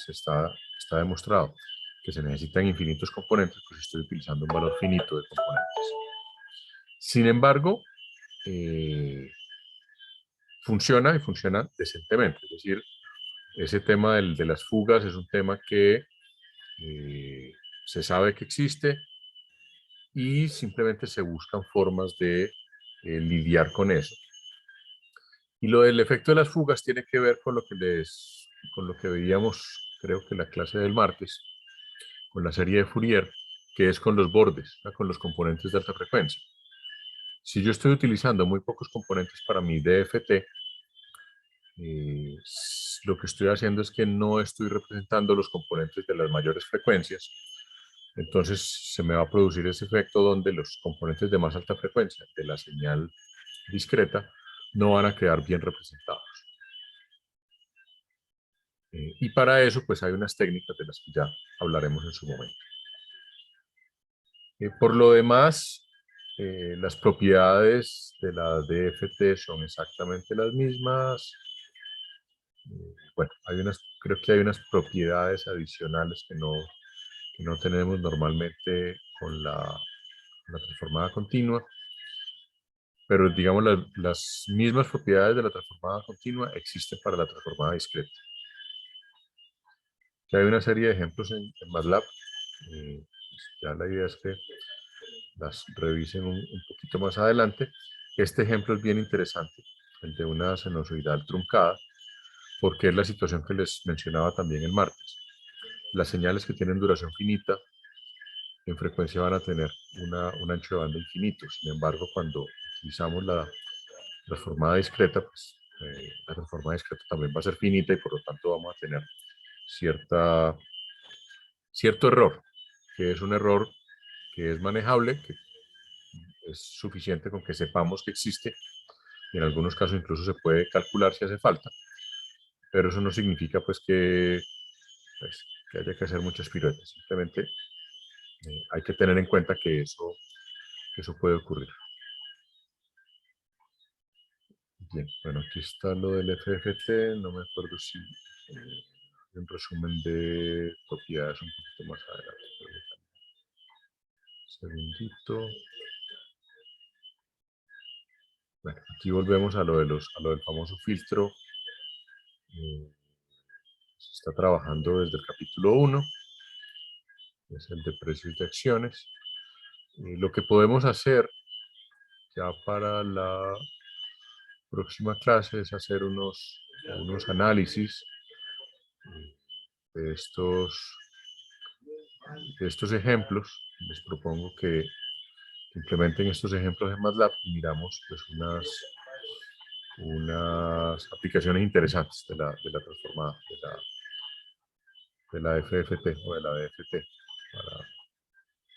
está demostrado que se necesitan infinitos componentes, pues estoy utilizando un valor finito de componentes. Sin embargo, funciona y funciona decentemente. Es decir, ese tema de las fugas es un tema que se sabe que existe y simplemente se buscan formas de lidiar con eso. Y lo del efecto de las fugas tiene que ver con con lo que veíamos, creo que en la clase del martes, con la serie de Fourier, que es con los bordes, ¿no? Con los componentes de alta frecuencia. Si yo estoy utilizando muy pocos componentes para mi DFT, lo que estoy haciendo es que no estoy representando los componentes de las mayores frecuencias. Entonces se me va a producir ese efecto donde los componentes de más alta frecuencia de la señal discreta no van a quedar bien representados. Y para eso pues hay unas técnicas de las que ya hablaremos en su momento. Por lo demás, las propiedades de la DFT son exactamente las mismas. Bueno, creo que hay unas propiedades adicionales que no tenemos normalmente con la transformada continua, pero digamos las mismas propiedades de la transformada continua existen para la transformada discreta. Que hay una serie de ejemplos en MATLAB, ya la idea es que las revisen un poquito más adelante. Este ejemplo es bien interesante, el de una sinusoidal truncada, porque es la situación que les mencionaba también el martes. Las señales que tienen duración finita en frecuencia van a tener un ancho de banda infinito. Sin embargo, cuando utilizamos la transformada discreta, pues la transformada discreta también va a ser finita y por lo tanto vamos a tener cierto error, que es un error que es manejable, que es suficiente con que sepamos que existe y en algunos casos incluso se puede calcular si hace falta, pero eso no significa pues que haya que hacer muchas piruetas, simplemente hay que tener en cuenta que eso puede ocurrir. Bien, bueno, aquí está lo del FFT, no me acuerdo si un resumen de propiedades un poquito más adelante. Segundito. Bueno, aquí volvemos a lo del famoso filtro. Se está trabajando desde el capítulo 1, es el de precios de acciones. Lo que podemos hacer ya para la próxima clase es hacer unos análisis de estos ejemplos. Les propongo que implementen estos ejemplos en MATLAB y miramos pues, unas aplicaciones interesantes de la transformada, de la FFT o de la DFT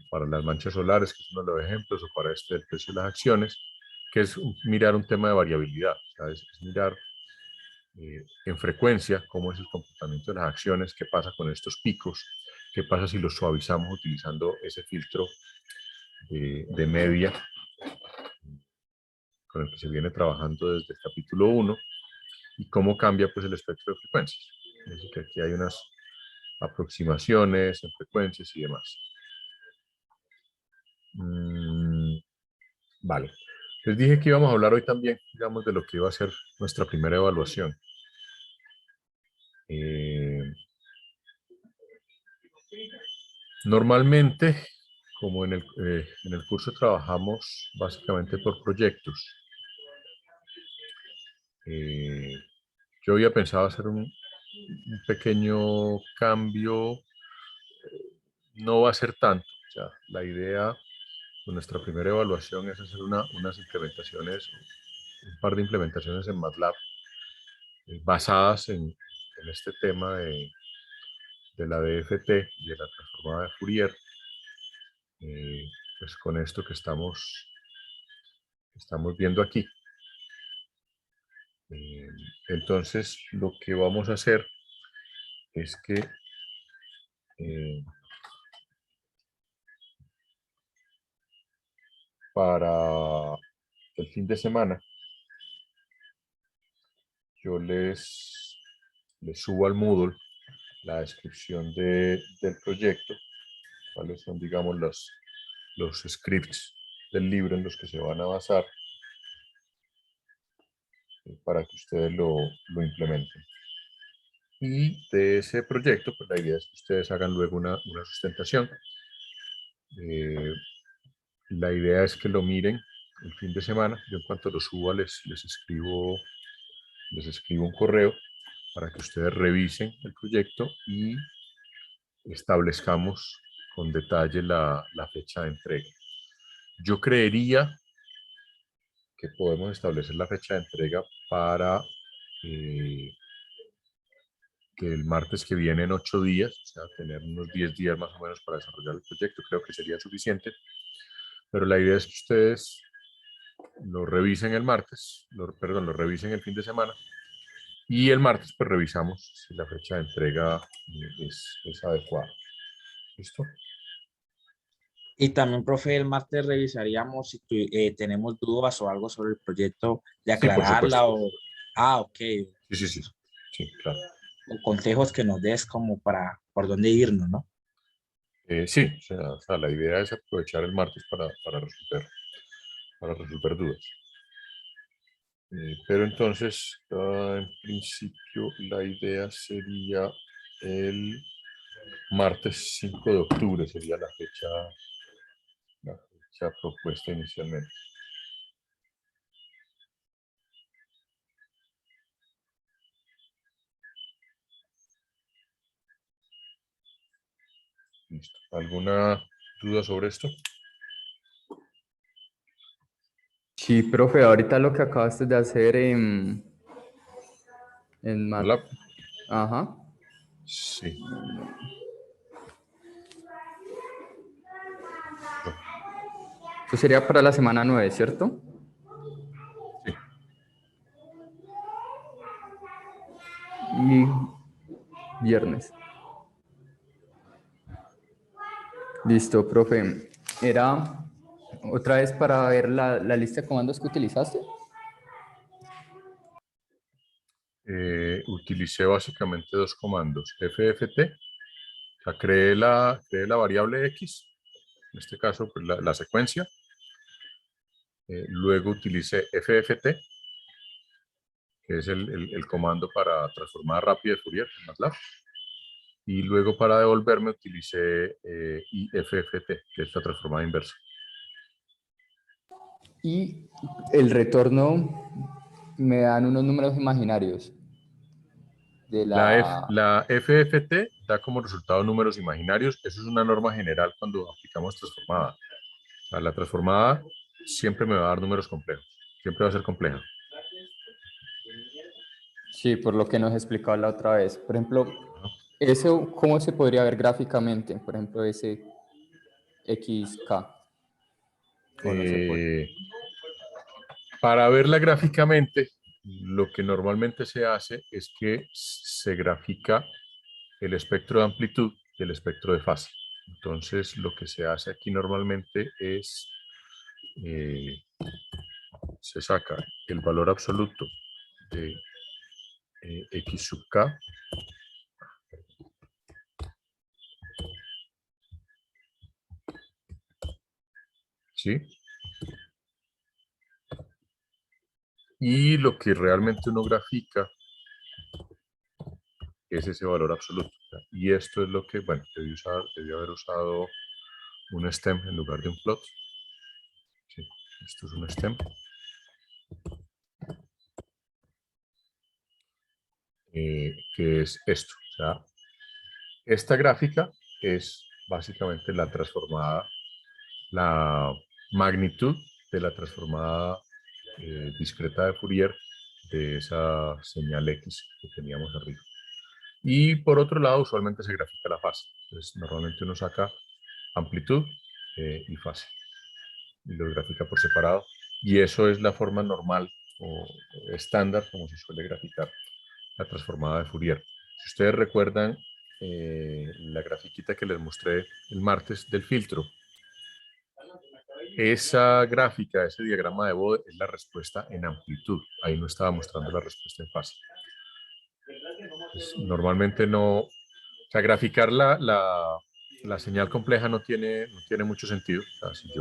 para las manchas solares, que es uno de los ejemplos, o para este el precio de las acciones, que es mirar un tema de variabilidad, o sea, es mirar en frecuencia cómo es el comportamiento de las acciones, qué pasa con estos picos, qué pasa si los suavizamos utilizando ese filtro de media con el que se viene trabajando desde el capítulo 1 y cómo cambia pues, el espectro de frecuencias. Es decir, que aquí hay unas aproximaciones en frecuencias y demás. Vale. Les dije que íbamos a hablar hoy también, digamos, de lo que iba a ser nuestra primera evaluación. Normalmente, como en el curso trabajamos básicamente por proyectos, yo había pensado hacer un pequeño cambio, no va a ser tanto. O sea, la idea de nuestra primera evaluación es hacer unas implementaciones, un par de implementaciones en MATLAB basadas en este tema de la DFT y de la transformada de Fourier, pues con esto que estamos viendo aquí. Entonces, lo que vamos a hacer es que para el fin de semana yo les subo al Moodle la descripción del proyecto, cuáles son, digamos, los scripts del libro en los que se van a basar para que ustedes lo implementen. Y de ese proyecto, pues la idea es que ustedes hagan luego una sustentación. La idea es que lo miren el fin de semana. Yo en cuanto lo suba les escribo un correo para que ustedes revisen el proyecto y establezcamos con detalle la fecha de entrega. Yo creería que podemos establecer la fecha de entrega para que el martes que viene en 8 días, o sea, tener unos 10 días más o menos para desarrollar el proyecto, creo que sería suficiente. Pero la idea es que ustedes lo revisen el martes, lo revisen el fin de semana, y el martes pues revisamos si la fecha de entrega es adecuada. ¿Listo? Y también, profe, el martes revisaríamos si tenemos dudas o algo sobre el proyecto, de Sí, por aclararla supuesto. o... Ah, ok. Sí, claro. O consejos que nos des como para por dónde irnos, ¿no? Sí, o sea, la idea es aprovechar el martes para resolver dudas. Pero entonces, en principio, la idea sería el martes 5 de octubre, sería la fecha propuesta inicialmente. Listo. ¿Alguna duda sobre esto? Sí, profe, ahorita lo que acabaste de hacer en Hola. Ajá. Sí. Eso sería para la semana 9, ¿cierto? Sí. Y viernes. Listo, profe. Era otra vez para ver la lista de comandos que utilizaste. utilicé básicamente dos comandos, FFT, o sea, creé la variable X, en este caso pues, la secuencia, luego utilicé FFT, que es el comando para transformada rápida de Fourier en MATLAB, y luego para devolverme utilicé IFFT, que es la transformada inversa. Y el retorno me dan unos números imaginarios de La FFT da como resultado números imaginarios. Eso es una norma general cuando aplicamos transformada. O sea, la transformada siempre me va a dar números complejos. Siempre va a ser compleja. Sí, por lo que nos explicaba la otra vez. Por ejemplo, ¿eso cómo se podría ver gráficamente? Por ejemplo, ese XK. ¿O no se puede? Para verla gráficamente, lo que normalmente se hace es que se grafica el espectro de amplitud y el espectro de fase. Entonces, lo que se hace aquí normalmente es, se saca el valor absoluto de X sub K, ¿sí? Y lo que realmente uno grafica es ese valor absoluto. Y esto es lo que, bueno, debí haber usado un stem en lugar de un plot. Sí, esto es un stem. Que es esto. O sea, esta gráfica es básicamente la transformada, la magnitud de la transformada discreta de Fourier de esa señal X que teníamos arriba. Y por otro lado, usualmente se grafica la fase. Entonces, normalmente uno saca amplitud y fase y los grafica por separado. Y eso es la forma normal o estándar como se suele graficar la transformada de Fourier. Si ustedes recuerdan la grafiquita que les mostré el martes del filtro, esa gráfica, ese diagrama de Bode es la respuesta en amplitud. Ahí no estaba mostrando la respuesta en fase. Pues, normalmente no, o sea, graficar la señal compleja no tiene mucho sentido. O sea, si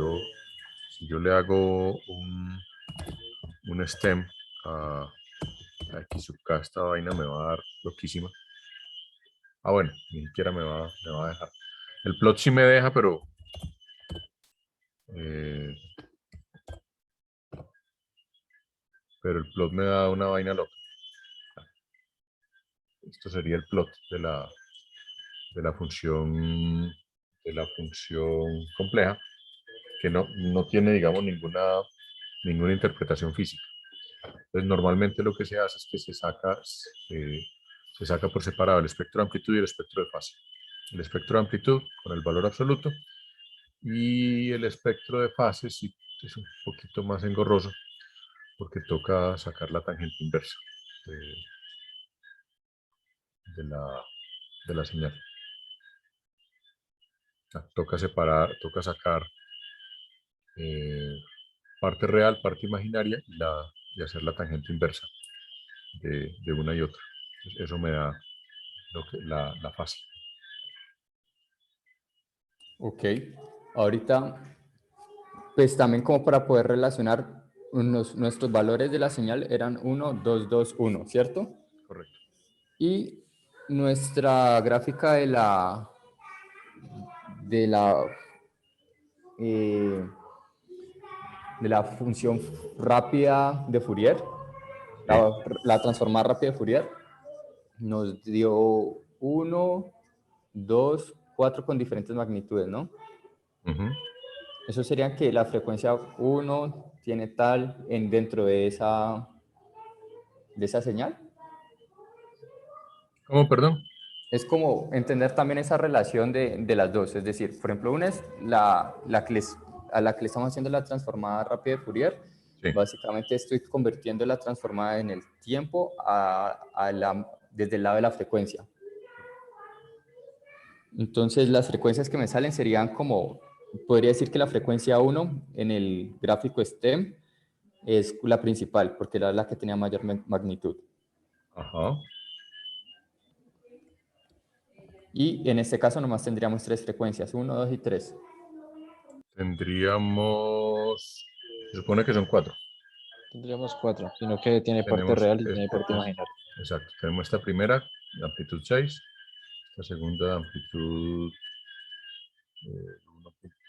yo le hago un stem a X sub K, esta vaina me va a dar loquísima. Ah, bueno, ni siquiera me va a dejar. El plot sí me deja, pero el plot me da una vaina loca. Esto sería el plot de la función compleja, que no tiene, digamos, ninguna interpretación física. Entonces, normalmente lo que se hace es que se saca por separado el espectro de amplitud y el espectro de fase. El espectro de amplitud con el valor absoluto y el espectro de fase sí es un poquito más engorroso porque toca sacar la tangente inversa de la señal. Toca separar, toca sacar parte real, parte imaginaria y hacer la tangente inversa de una y otra. Entonces, eso me da la fase. Ok. Ahorita, pues también como para poder relacionar nuestros valores de la señal eran 1, 2, 2, 1, ¿cierto? Correcto. Y nuestra gráfica de la, eh, de la función rápida de Fourier, la transformada rápida de Fourier, nos dio 1, 2, 4 con diferentes magnitudes, ¿no? Uh-huh. Eso sería que la frecuencia 1 tiene tal dentro de esa señal. ¿Cómo, perdón? Es como entender también esa relación de las dos. Es decir, por ejemplo, una es a la que le estamos haciendo la transformada rápida de Fourier. Sí. Básicamente estoy convirtiendo la transformada en el tiempo desde el lado de la frecuencia. Entonces las frecuencias que me salen serían como, podría decir que la frecuencia 1 en el gráfico STEM es la principal, porque era la que tenía mayor magnitud. Ajá. Y en este caso nomás tendríamos 3 frecuencias, 1, 2 y 3. Tendríamos, se supone que son 4. Tendríamos 4, sino que tiene parte Tenemos, real y tiene parte imaginaria. exacto, tenemos esta primera de amplitud 6, esta segunda de amplitud 1.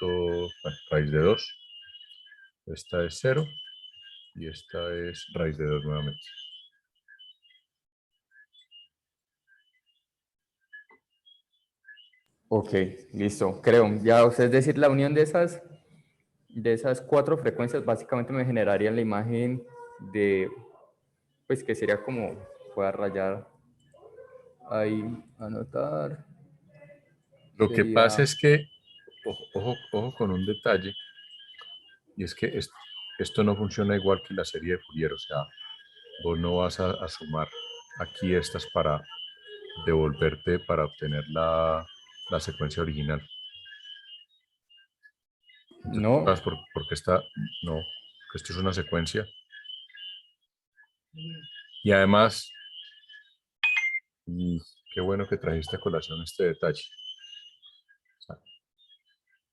Bueno, raíz de 2, esta es 0 y esta es raíz de 2 nuevamente. Ok, listo, creo. Ya, o sea, es decir, la unión de esas 4 frecuencias básicamente me generaría la imagen de, pues que sería como, voy a rayar ahí, anotar, Lo que pasa sería, es que, ojo con un detalle, y es que esto no funciona igual que la serie de Fourier, o sea, vos no vas a sumar aquí estas para devolverte para obtener la secuencia original. Entonces, no, porque no, que esto es una secuencia. Y además, y qué bueno que trajiste a colación este detalle. O sea,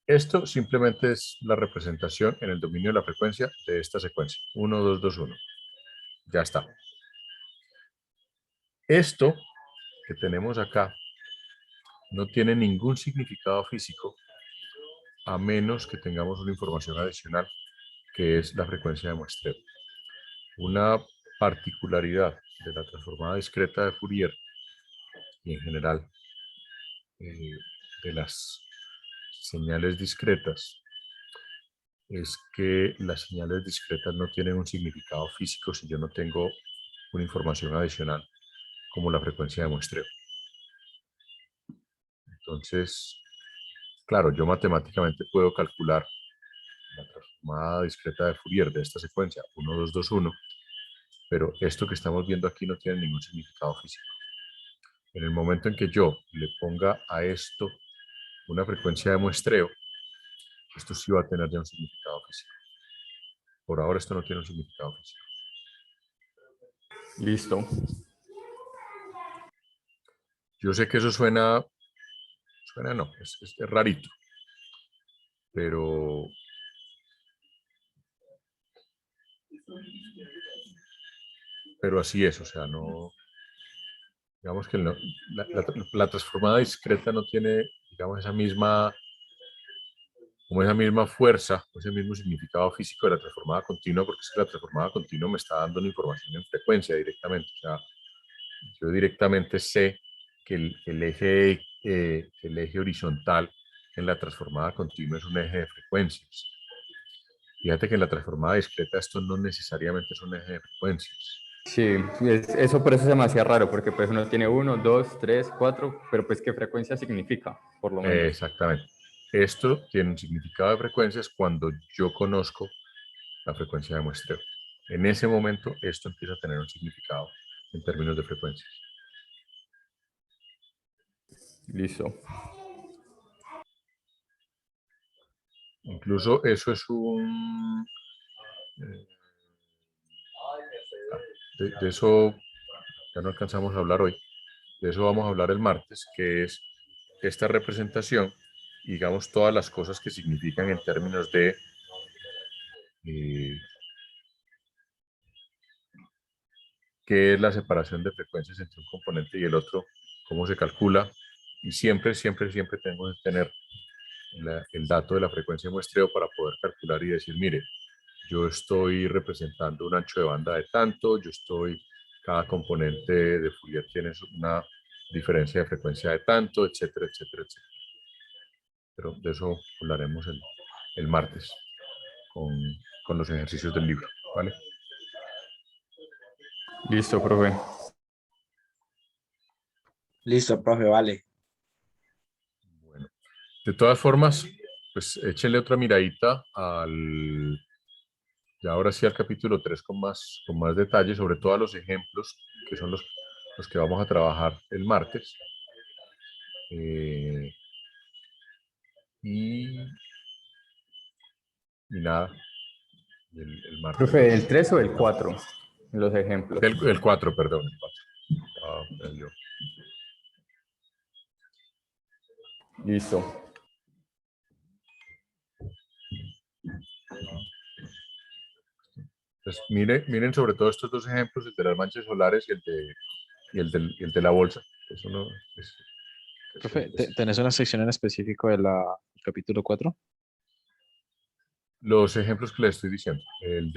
esto simplemente es la representación en el dominio de la frecuencia de esta secuencia. 1, 2, 2, 1. Ya está. Esto que tenemos acá no tiene ningún significado físico a menos que tengamos una información adicional que es la frecuencia de muestreo. Una particularidad de la transformada discreta de Fourier y en general de las señales discretas es que las señales discretas no tienen un significado físico si yo no tengo una información adicional como la frecuencia de muestreo. Entonces, claro, yo matemáticamente puedo calcular la transformada discreta de Fourier de esta secuencia 1, 2, 2, 1, pero esto que estamos viendo aquí no tiene ningún significado físico. En el momento en que yo le ponga a esto una frecuencia de muestreo, esto sí va a tener ya un significado físico. Por ahora esto no tiene un significado físico. listo. Yo sé que eso suena no, es rarito, pero así es, o sea, no, digamos que la transformada discreta no tiene, digamos, esa misma fuerza, ese mismo significado físico de la transformada continua, porque es que la transformada continua me está dando una información en frecuencia directamente, o sea, yo directamente sé que el eje horizontal en la transformada continua es un eje de frecuencias. Fíjate que en la transformada discreta esto no necesariamente es un eje de frecuencias. Sí, eso por eso se me hacía raro, porque pues uno tiene 1, 2, 3, 4, pero pues ¿qué frecuencia significa? Por lo menos. Exactamente. Esto tiene un significado de frecuencias cuando yo conozco la frecuencia de muestreo. En ese momento esto empieza a tener un significado en términos de frecuencias. Listo. Incluso eso es un... de eso ya no alcanzamos a hablar hoy. De eso vamos a hablar el martes, que es esta representación, digamos, todas las cosas que significan en términos de qué es la separación de frecuencias entre un componente y el otro, cómo se calcula, y siempre tengo que tener el dato de la frecuencia de muestreo para poder calcular y decir, mire, yo estoy representando un ancho de banda de tanto, cada componente de Fourier tiene una diferencia de frecuencia de tanto, etcétera, etcétera, etcétera. Pero de eso hablaremos el martes con los ejercicios del libro, ¿vale? Listo, profe. Listo, profe, vale. Bueno, de todas formas, pues échenle otra miradita ya ahora sí al capítulo 3 con más detalle, sobre todo a los ejemplos, que son los que vamos a trabajar el martes. Y nada, el martes Profe, ¿el 3 o el 4? Los ejemplos. el 4, perdón, el 4. yo. Listo. Pues miren sobre todo estos dos ejemplos, el de las manchas solares y el de la bolsa. Eso no Profe, ¿tenés una sección en específico del capítulo 4? los ejemplos que le estoy diciendo. El Ok.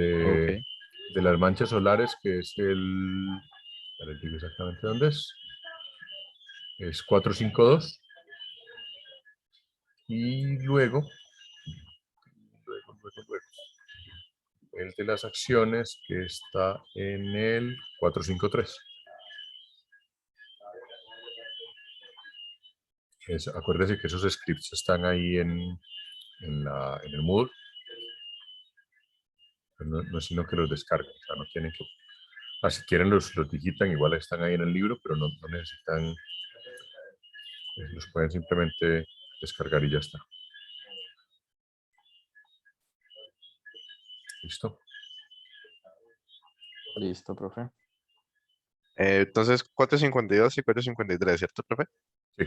de las manchas solares, que es ya les digo exactamente dónde es 452. Y luego, el de las acciones, que está en el 453. Acuérdense que esos scripts están ahí en el Moodle. No es sino que los descarguen, o sea, no tienen que... si quieren los digitan, igual están ahí en el libro, pero no necesitan... los pueden simplemente descargar y ya está. ¿Listo? Listo, profe. Entonces, 452 y 453, ¿cierto, profe? Sí,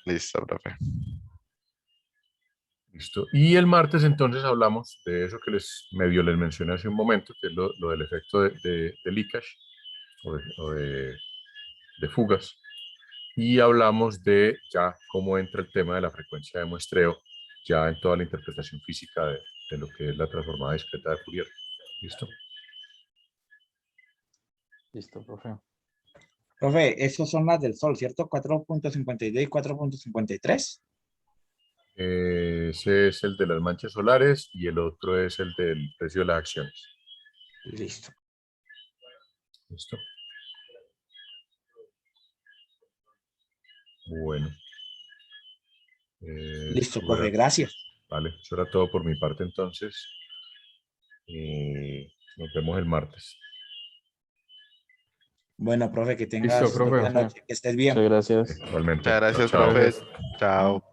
Listo, profe. listo. Y el martes entonces hablamos de eso que medio les mencioné hace un momento, que es lo del efecto de leakage o de fugas. Y hablamos de ya cómo entra el tema de la frecuencia de muestreo ya en toda la interpretación física de lo que es la transformada discreta de Fourier. ¿Listo? Listo, profe. Profe, esos son las del Sol, ¿cierto? 4.52 y 4.53. Ese es el de las manchas solares y el otro es el del precio de las acciones. Listo. ¿Listo? Bueno. Listo, Eso profe, era- gracias. Vale, eso era todo por mi parte entonces. Nos vemos el martes. Bueno, profe, que Listo, tengas profe. buena noche, que estés bien. Muchas gracias. Igualmente. Muchas gracias, Chao, chao. profe. Gracias. Chao.